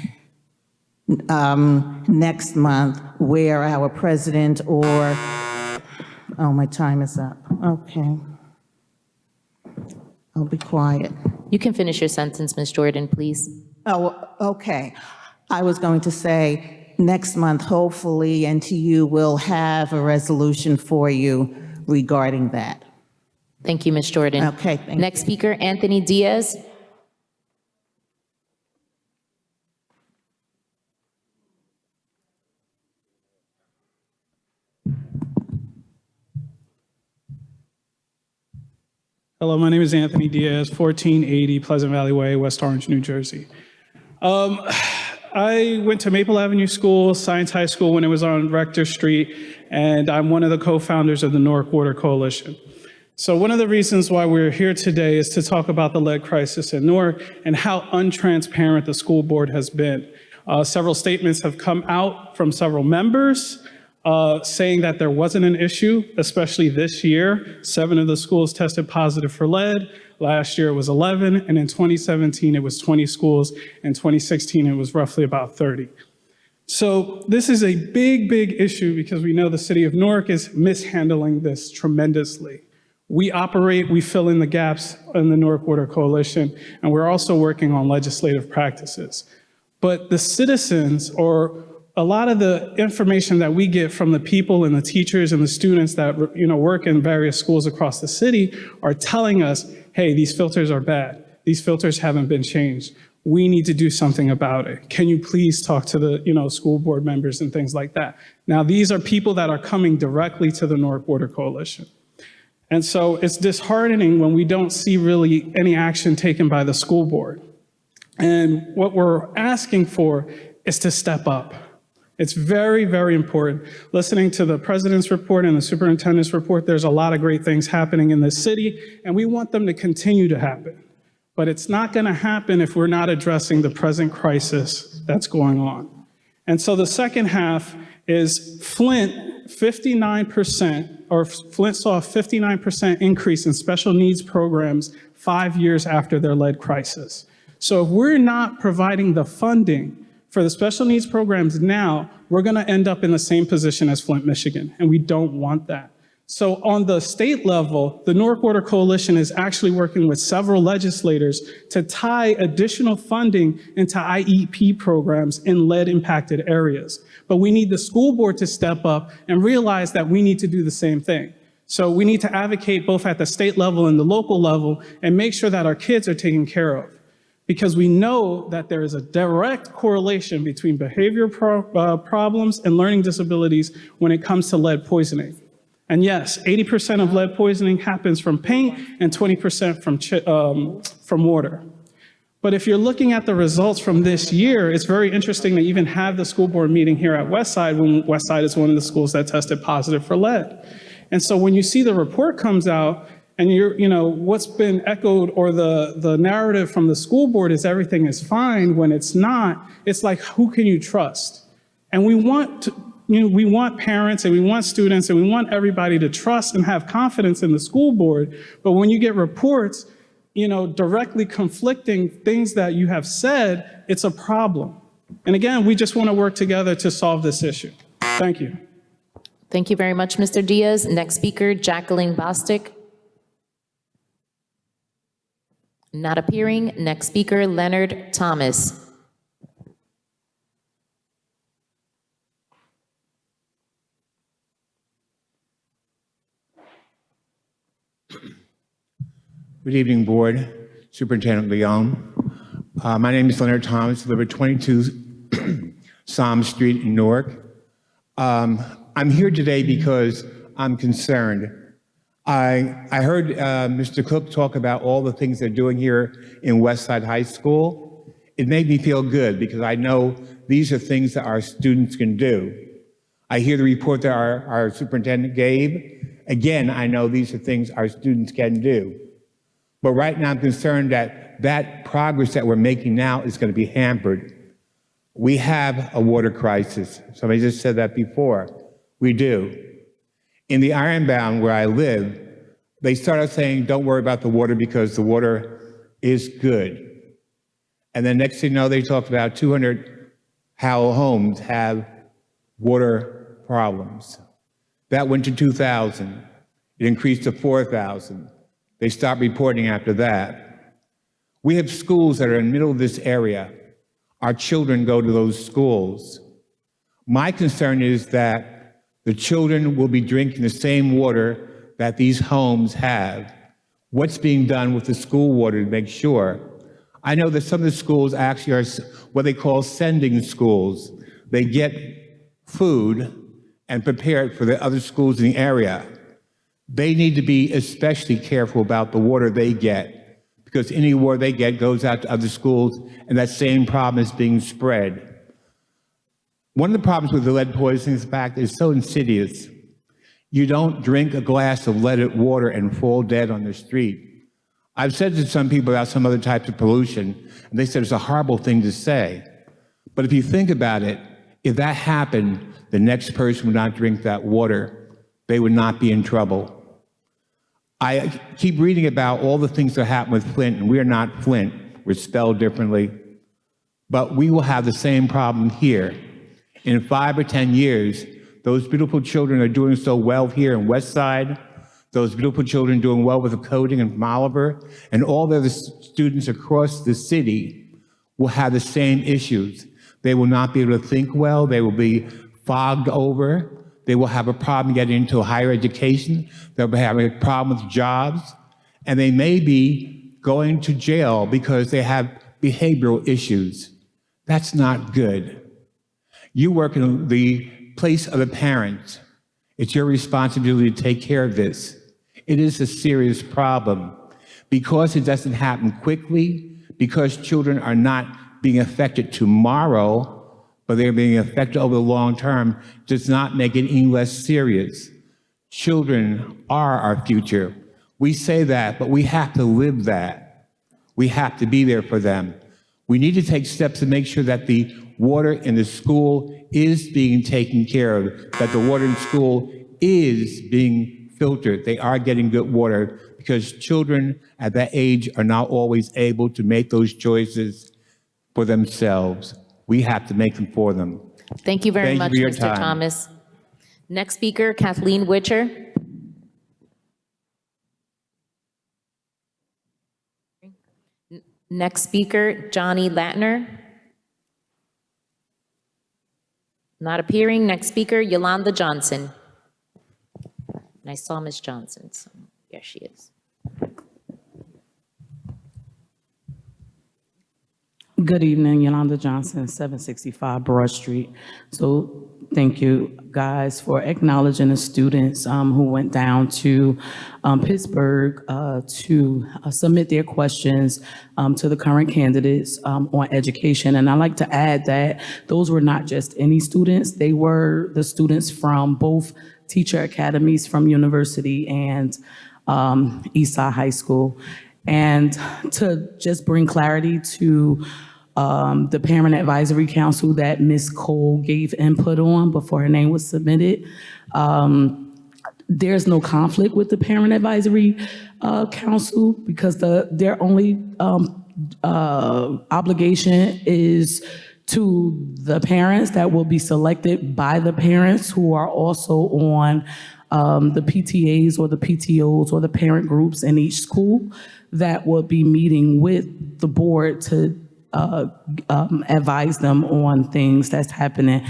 next month where our president or, oh, my time is up. Okay. I'll be quiet. You can finish your sentence, Ms. Jordan, please. Oh, okay. I was going to say next month, hopefully NTU will have a resolution for you regarding that. Thank you, Ms. Jordan. Okay, thank you. Next speaker, Anthony Diaz. Hello, my name is Anthony Diaz, 1480 Pleasant Valley Way, West Orange, New Jersey. I went to Maple Avenue School, Science High School when it was on Rector Street, and I'm one of the co-founders of the Newark Water Coalition. So one of the reasons why we're here today is to talk about the lead crisis in Newark and how untransparent the school board has been. Several statements have come out from several members saying that there wasn't an issue, especially this year. 7 of the schools tested positive for lead. Last year it was 11, and in 2017 it was 20 schools. In 2016 it was roughly about 30. So this is a big, big issue because we know the city of Newark is mishandling this tremendously. We operate, we fill in the gaps in the Newark Water Coalition, and we're also working on legislative practices. But the citizens, or a lot of the information that we get from the people and the teachers and the students that work in various schools across the city are telling us, hey, these filters are bad. These filters haven't been changed. We need to do something about it. Can you please talk to the school board members and things like that? Now, these are people that are coming directly to the Newark Water Coalition. And so it's disheartening when we don't see really any action taken by the school board. And what we're asking for is to step up. It's very, very important. Listening to the president's report and the superintendent's report, there's a lot of great things happening in this city, and we want them to continue to happen. But it's not going to happen if we're not addressing the present crisis that's going on. And so the second half is Flint, 59%, or Flint saw a 59% increase in special needs programs 5 years after their lead crisis. So if we're not providing the funding for the special needs programs now, we're going to end up in the same position as Flint, Michigan, and we don't want that. So on the state level, the Newark Water Coalition is actually working with several legislators to tie additional funding into IEP programs in lead-impacted areas. But we need the school board to step up and realize that we need to do the same thing. So we need to advocate both at the state level and the local level and make sure that our kids are taken care of. Because we know that there is a direct correlation between behavior problems and learning disabilities when it comes to lead poisoning. And yes, 80% of lead poisoning happens from paint and 20% from water. But if you're looking at the results from this year, it's very interesting to even have the school board meeting here at Westside when Westside is one of the schools that tested positive for lead. And so when you see the report comes out and what's been echoed or the narrative from the school board is everything is fine when it's not, it's like, who can you trust? And we want parents and we want students and we want everybody to trust and have confidence in the school board. But when you get reports, directly conflicting things that you have said, it's a problem. And again, we just want to work together to solve this issue. Thank you. Thank you very much, Mr. Diaz. Next speaker, Jacqueline Bostic. Not appearing. Next speaker, Leonard Thomas. Good evening, Board. Superintendent Leon. My name is Leonard Thomas, I live at 22 Psalm Street in Newark. I'm here today because I'm concerned. I heard Mr. Cook talk about all the things they're doing here in Westside High School. It made me feel good because I know these are things that our students can do. I hear the report that our superintendent gave. Again, I know these are things our students can do. But right now I'm concerned that that progress that we're making now is going to be hampered. We have a water crisis. Somebody just said that before. We do. In the Ironbound where I live, they started saying, don't worry about the water because the water is good. And then next thing you know, they talked about 200 Howell homes have water problems. That went to 2,000. It increased to 4,000. They stopped reporting after that. We have schools that are in the middle of this area. Our children go to those schools. My concern is that the children will be drinking the same water that these homes have. What's being done with the school water to make sure? I know that some of the schools actually are what they call sending schools. They get food and prepare it for the other schools in the area. They need to be especially careful about the water they get because any water they get goes out to other schools and that same problem is being spread. One of the problems with the lead poisoning is the fact that it's so insidious. You don't drink a glass of leaded water and fall dead on the street. I've said to some people about some other types of pollution, and they said it's a horrible thing to say. But if you think about it, if that happened, the next person would not drink that water. They would not be in trouble. I keep reading about all the things that happen with Flint, and we're not Flint. We're spelled differently. But we will have the same problem here. In 5 or 10 years, those beautiful children are doing so well here in West Side, those beautiful children doing well with the coding and from Oliver, and all the other students across the city will have the same issues. They will not be able to think well. They will be fogged over. They will have a problem getting into higher education. They'll be having a problem with jobs. And they may be going to jail because they have behavioral issues. That's not good. You work in the place of the parent. It's your responsibility to take care of this. It is a serious problem. Because it doesn't happen quickly, because children are not being affected tomorrow, but they're being affected over the long term, does not make it any less serious. Children are our future. We say that, but we have to live that. We have to be there for them. We need to take steps to make sure that the water in the school is being taken care of, that the water in school is being filtered. They are getting good water because children at that age are not always able to make those choices for themselves. We have to make them for them. Thank you very much, for your Mr. time. Thomas. Next speaker, Kathleen Witcher. Next speaker, Johnny Latner. Not appearing. Next speaker, Yolanda Johnson. And I saw Ms. Johnson, so there she is. Good evening, Yolanda Johnson, 765 Broad Street. So thank you guys for acknowledging the students who went down to Pittsburgh to submit their questions to the current candidates on education. And I'd like to add that those were not just any students, they were the students from both teacher academies from university and Eastside High School. And to just bring clarity to the Parent Advisory Council that Ms. Cole gave input on before her name was submitted, there's no conflict with the Parent Advisory Council because their only obligation is to the parents that will be selected by the parents who are also on the PTAs or the PTOs or the parent groups in each school that will be meeting with the board to advise them on things that's happening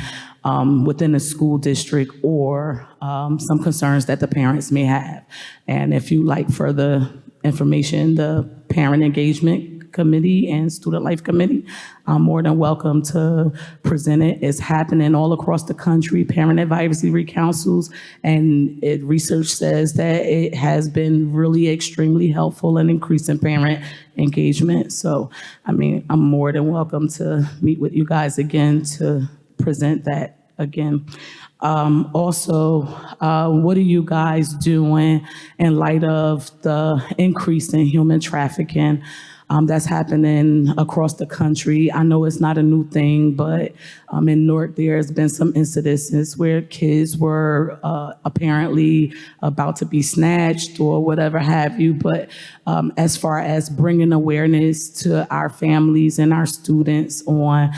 within the school district or some concerns that the parents may have. And if you like further information, the Parent Engagement Committee and Student Life Committee, I'm more than welcome to present it. It's happening all across the country, Parent Advisory Councils, and research says that it has been really extremely helpful in increasing parent engagement. So, I mean, I'm more than welcome to meet with you guys again to present that again. Also, what are you guys doing in light of the increase in human trafficking that's happening across the country? I know it's not a new thing, but in Newark, there's been some incidences where kids were apparently about to be snatched or whatever have you. But as far as bringing awareness to our families and our students on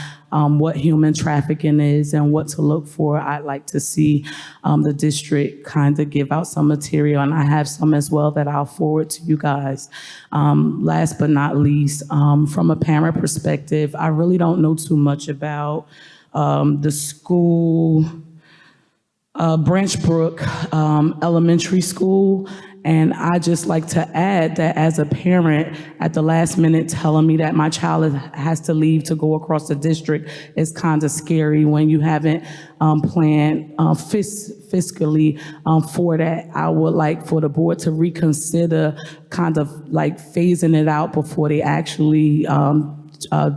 what human trafficking is and what to look for, I'd like to see the district kind of give out some material, and I have some as well that I'll forward to you guys. Last but not least, from a parent perspective, I really don't know too much about the school, Branch Brook Elementary School. And I just like to add that as a parent, at the last minute telling me that my child has to leave to go across the district is kind of scary when you haven't planned fiscally for that. I would like for the board to reconsider kind of like phasing it out before they actually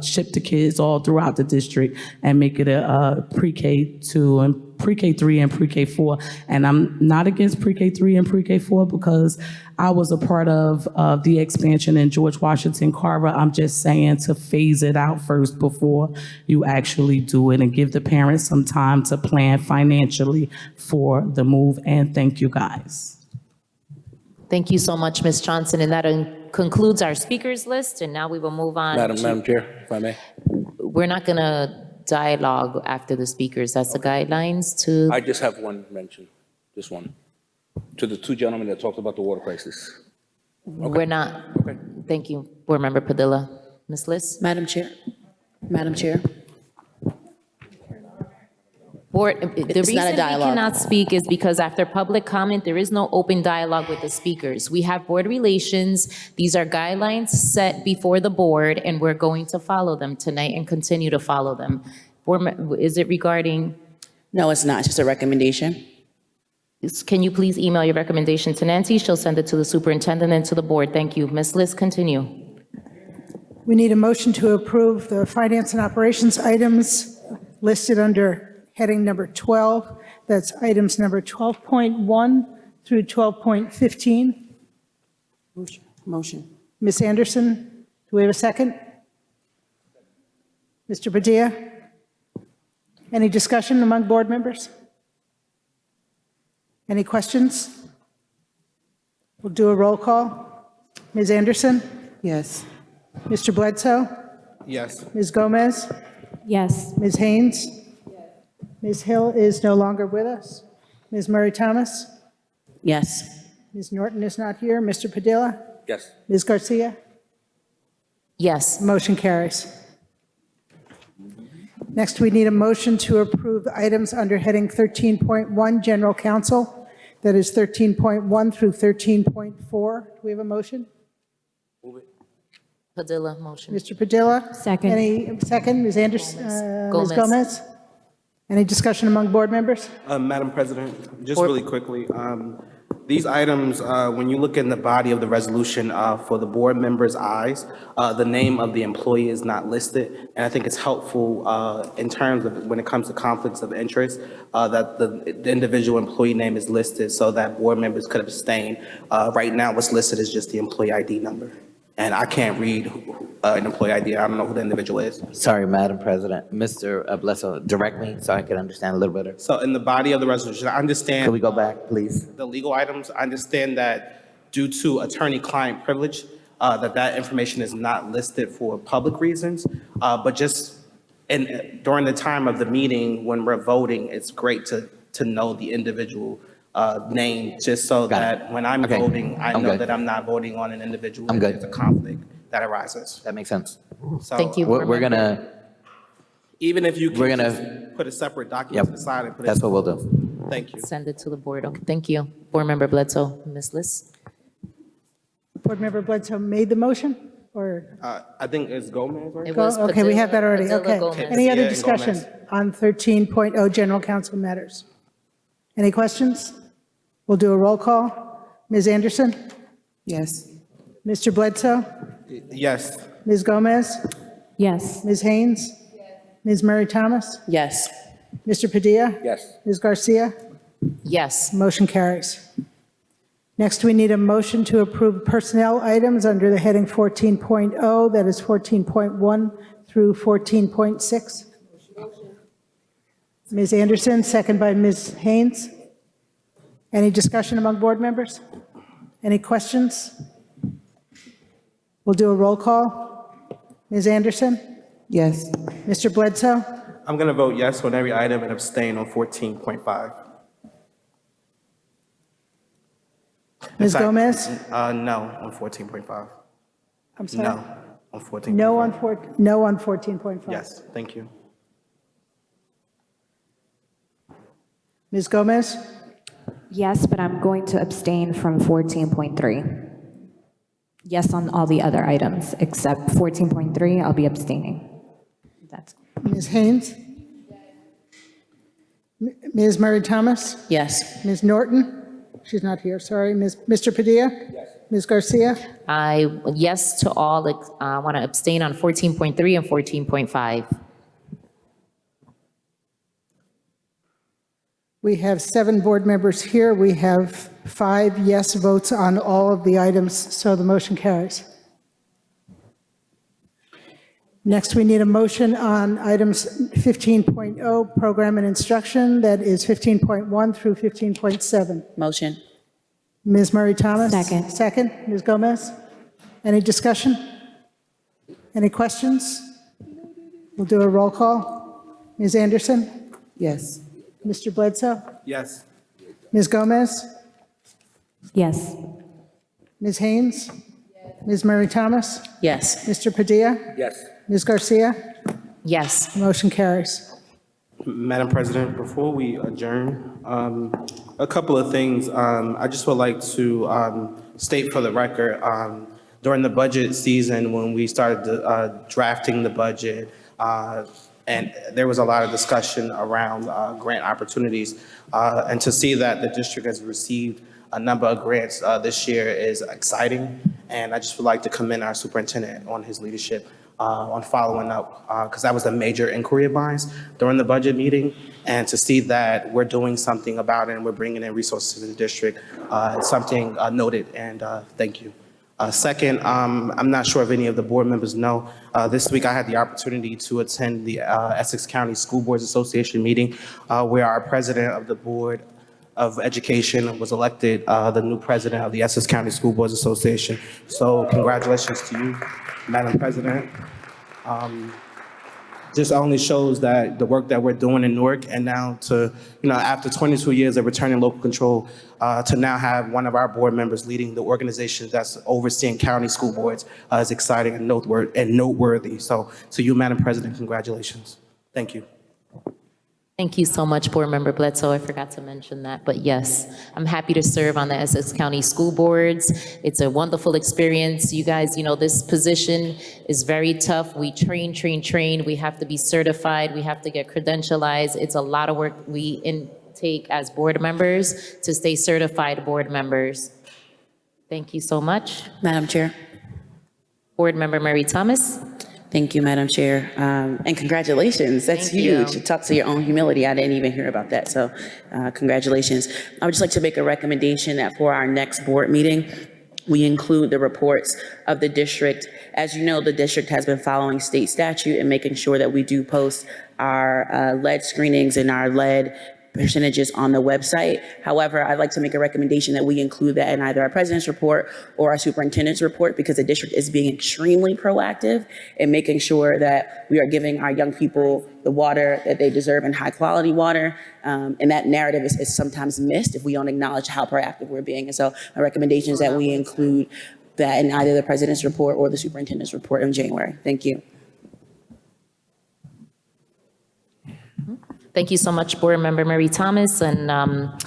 ship the kids all throughout the district and make it a pre-K2 and pre-K3 and pre-K4. And I'm not against pre-K3 and pre-K4 because I was a part of the expansion in George Washington Carver. I'm just saying to phase it out first before you actually do it and give the parents some time to plan financially for the move. And thank you guys. Thank you so much, Ms. Johnson, and that concludes our speakers list, and now we will move on. Madam Chair, if I may. We're not going to dialogue after the speakers. That's the guidelines to. I just have one mention, just one, to the two gentlemen that talked about the water crisis. We're not. Thank you, Board Member Padilla. Ms. Liz? Madam Chair. Madam Chair. Board, the It's reason not a we dialogue. cannot speak is because after public comment, there is no open dialogue with the speakers. We have board relations. These are guidelines set before the board, and we're going to follow them tonight and continue to follow them. Is it regarding? No, it's not. It's just a recommendation. Can you please email your recommendation to Nancy? She'll send it to the superintendent and to the board. Thank you. Ms. Liz, continue. We need a motion to approve the finance and operations items listed under heading number 12. That's items number 12.1 through 12.15. Motion. Ms. Anderson, do we have a second? Mr. Padilla? Any discussion among board members? Any questions? We'll do a roll call. Ms. Anderson? Yes. Mr. Bledsoe? Yes. Ms. Gomez? Yes. Ms. Haynes? Ms. Hill is no longer with us. Ms. Murray Thomas? Yes. Ms. Norton is not here. Mr. Padilla? Yes. Ms. Garcia? Yes. Motion carries. Next, we need a motion to approve items under heading 13.1, General Counsel. That is 13.1 through 13.4. Do we have a motion? Padilla, motion. Mr. Padilla? Second. Any second? Ms. Anderson? Ms. Gomez. Gomez? Any discussion among board members? Madam President, just really quickly, these items, when you look in the body of the resolution for the board members' eyes, the name of the employee is not listed. And I think it's helpful in terms of when it comes to conflicts of interest, that the individual employee name is listed so that board members could abstain. Right now, what's listed is just the employee ID number. And I can't read an employee ID. I don't know who the individual is. Sorry, Madam President. Mr. Bledsoe, direct me so I can understand a little better. So in the body of the resolution, I understand. Could we go back, please? The legal items, I understand that due to attorney-client privilege, that information is not listed for public reasons. But just during the time of the meeting, when we're voting, it's great to know the individual name, just so that when I'm voting, I know that I'm not voting on an individual. I'm good. There's a conflict that arises. That makes sense. So, Thank you. We're gonna, even if you we're can gonna- just put a separate document to the side and put it. that's what we'll do. Thank you. Send it to the board. Okay, thank you. Board Member Bledsoe. Ms. Liz? Board Member Bledsoe made the motion, or? I think it's Gomez, right? It was Okay, we have that already. Padilla, Okay. Gomez. Any other Yeah, discussion Gomez. on 13.0 General Counsel matters? Any questions? We'll do a roll call. Ms. Anderson? Yes. Mr. Bledsoe? Yes. Ms. Gomez? Yes. Ms. Haynes? Ms. Murray Thomas? Yes. Mr. Padilla? Yes. Ms. Garcia? Yes. Motion carries. Next, we need a motion to approve personnel items under the heading 14.0, that is 14.1 through 14.6. Ms. Anderson, second by Ms. Haynes. Any discussion among board members? Any questions? We'll do a roll call. Ms. Anderson? Yes. Mr. Bledsoe? I'm going to vote yes on every item and abstain on 14.5. Ms. Gomez? No on 14.5. I'm sorry? No on 14. No on 14.5. Yes, thank you. Ms. Gomez? Yes, but I'm going to abstain from 14.3. Yes on all the other items, except 14.3, I'll be abstaining. That's Ms. Haynes? Ms. Murray Thomas? Yes. Ms. Norton? She's not here, sorry. Mr. Padilla? Yes. Ms. Garcia? Yes to all. I want to abstain on 14.3 and 14.5. We have 7 board members here. We have 5 yes votes on all of the items, so the motion carries. Next, we need a motion on items 15.0, program and instruction. That is 15.1 through 15.7. Motion. Ms. Murray Thomas? Second. Second, Ms. Gomez? Any discussion? Any questions? We'll do a roll call. Ms. Anderson? Yes. Mr. Bledsoe? Yes. Ms. Gomez? Yes. Ms. Haynes? Ms. Murray Thomas? Yes. Mr. Padilla? Yes. Ms. Garcia? Yes. Motion carries. Madam President, before we adjourn, a couple of things. I just would like to state for the record, during the budget season, when we started drafting the budget, and there was a lot of discussion around grant opportunities, and to see that the district has received a number of grants this year is exciting, and I just would like to commend our superintendent on his leadership on following up, because that was a major inquiry of mine during the budget meeting, and to see that we're doing something about it and we're bringing in resources to the district is something noted, and thank you. Second, I'm not sure if any of the board members know, this week I had the opportunity to attend the Essex County School Boards Association meeting, where our president of the Board of Education was elected the new president of the Essex County School Boards Association. So congratulations to you, Madam President. Just only shows that the work that we're doing in Newark, and now to, after 22 years of returning local control, to now have one of our board members leading the organization that's overseeing county school boards is exciting and noteworthy. So to you, Madam President, congratulations. Thank you. Thank you so much, Board Member Bledsoe. I forgot to mention that, but yes, I'm happy to serve on the Essex County School Boards. It's a wonderful experience. You guys, this position is very tough. We train. We have to be certified. We have to get credentialized. It's a lot of work we intake as board members to stay certified board members. Thank you so much. Madam Chair. Board Member Mary Thomas. Thank you, Madam Chair. And congratulations. That's Thank you. huge. Talk to your own humility. I didn't even hear about that. So congratulations. I would just like to make a recommendation that for our next board meeting, we include the reports of the district. As you know, the district has been following state statute and making sure that we do post our lead screenings and our lead percentages on the website. However, I'd like to make a recommendation that we include that in either our president's report or our superintendent's report, because the district is being extremely proactive in making sure that we are giving our young people the water that they deserve and high quality water. And that narrative is sometimes missed if we don't acknowledge how proactive we're being. And so my recommendation is that we include that in either the president's report or the superintendent's report in January. Thank you. Thank you so much, Board Member Mary Thomas. And our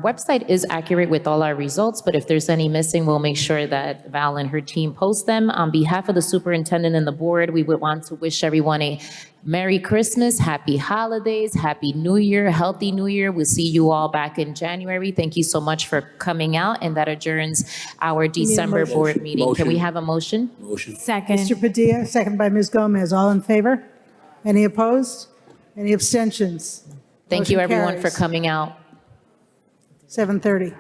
website is accurate with all our results, but if there's any missing, we'll make sure that Val and her team post them. On behalf of the superintendent and the board, we would want to wish everyone a Merry Christmas, Happy Holidays, Happy New Year, Healthy New Year. We'll see you all back in January. Thank you so much for coming out, and that adjourns our December board meeting. Can we have a motion? Motion. Second. Mr. Padilla, second by Ms. Gomez. All in favor? Any opposed? Any abstentions? Thank you, Motion everyone, for carries. coming out. 7:30.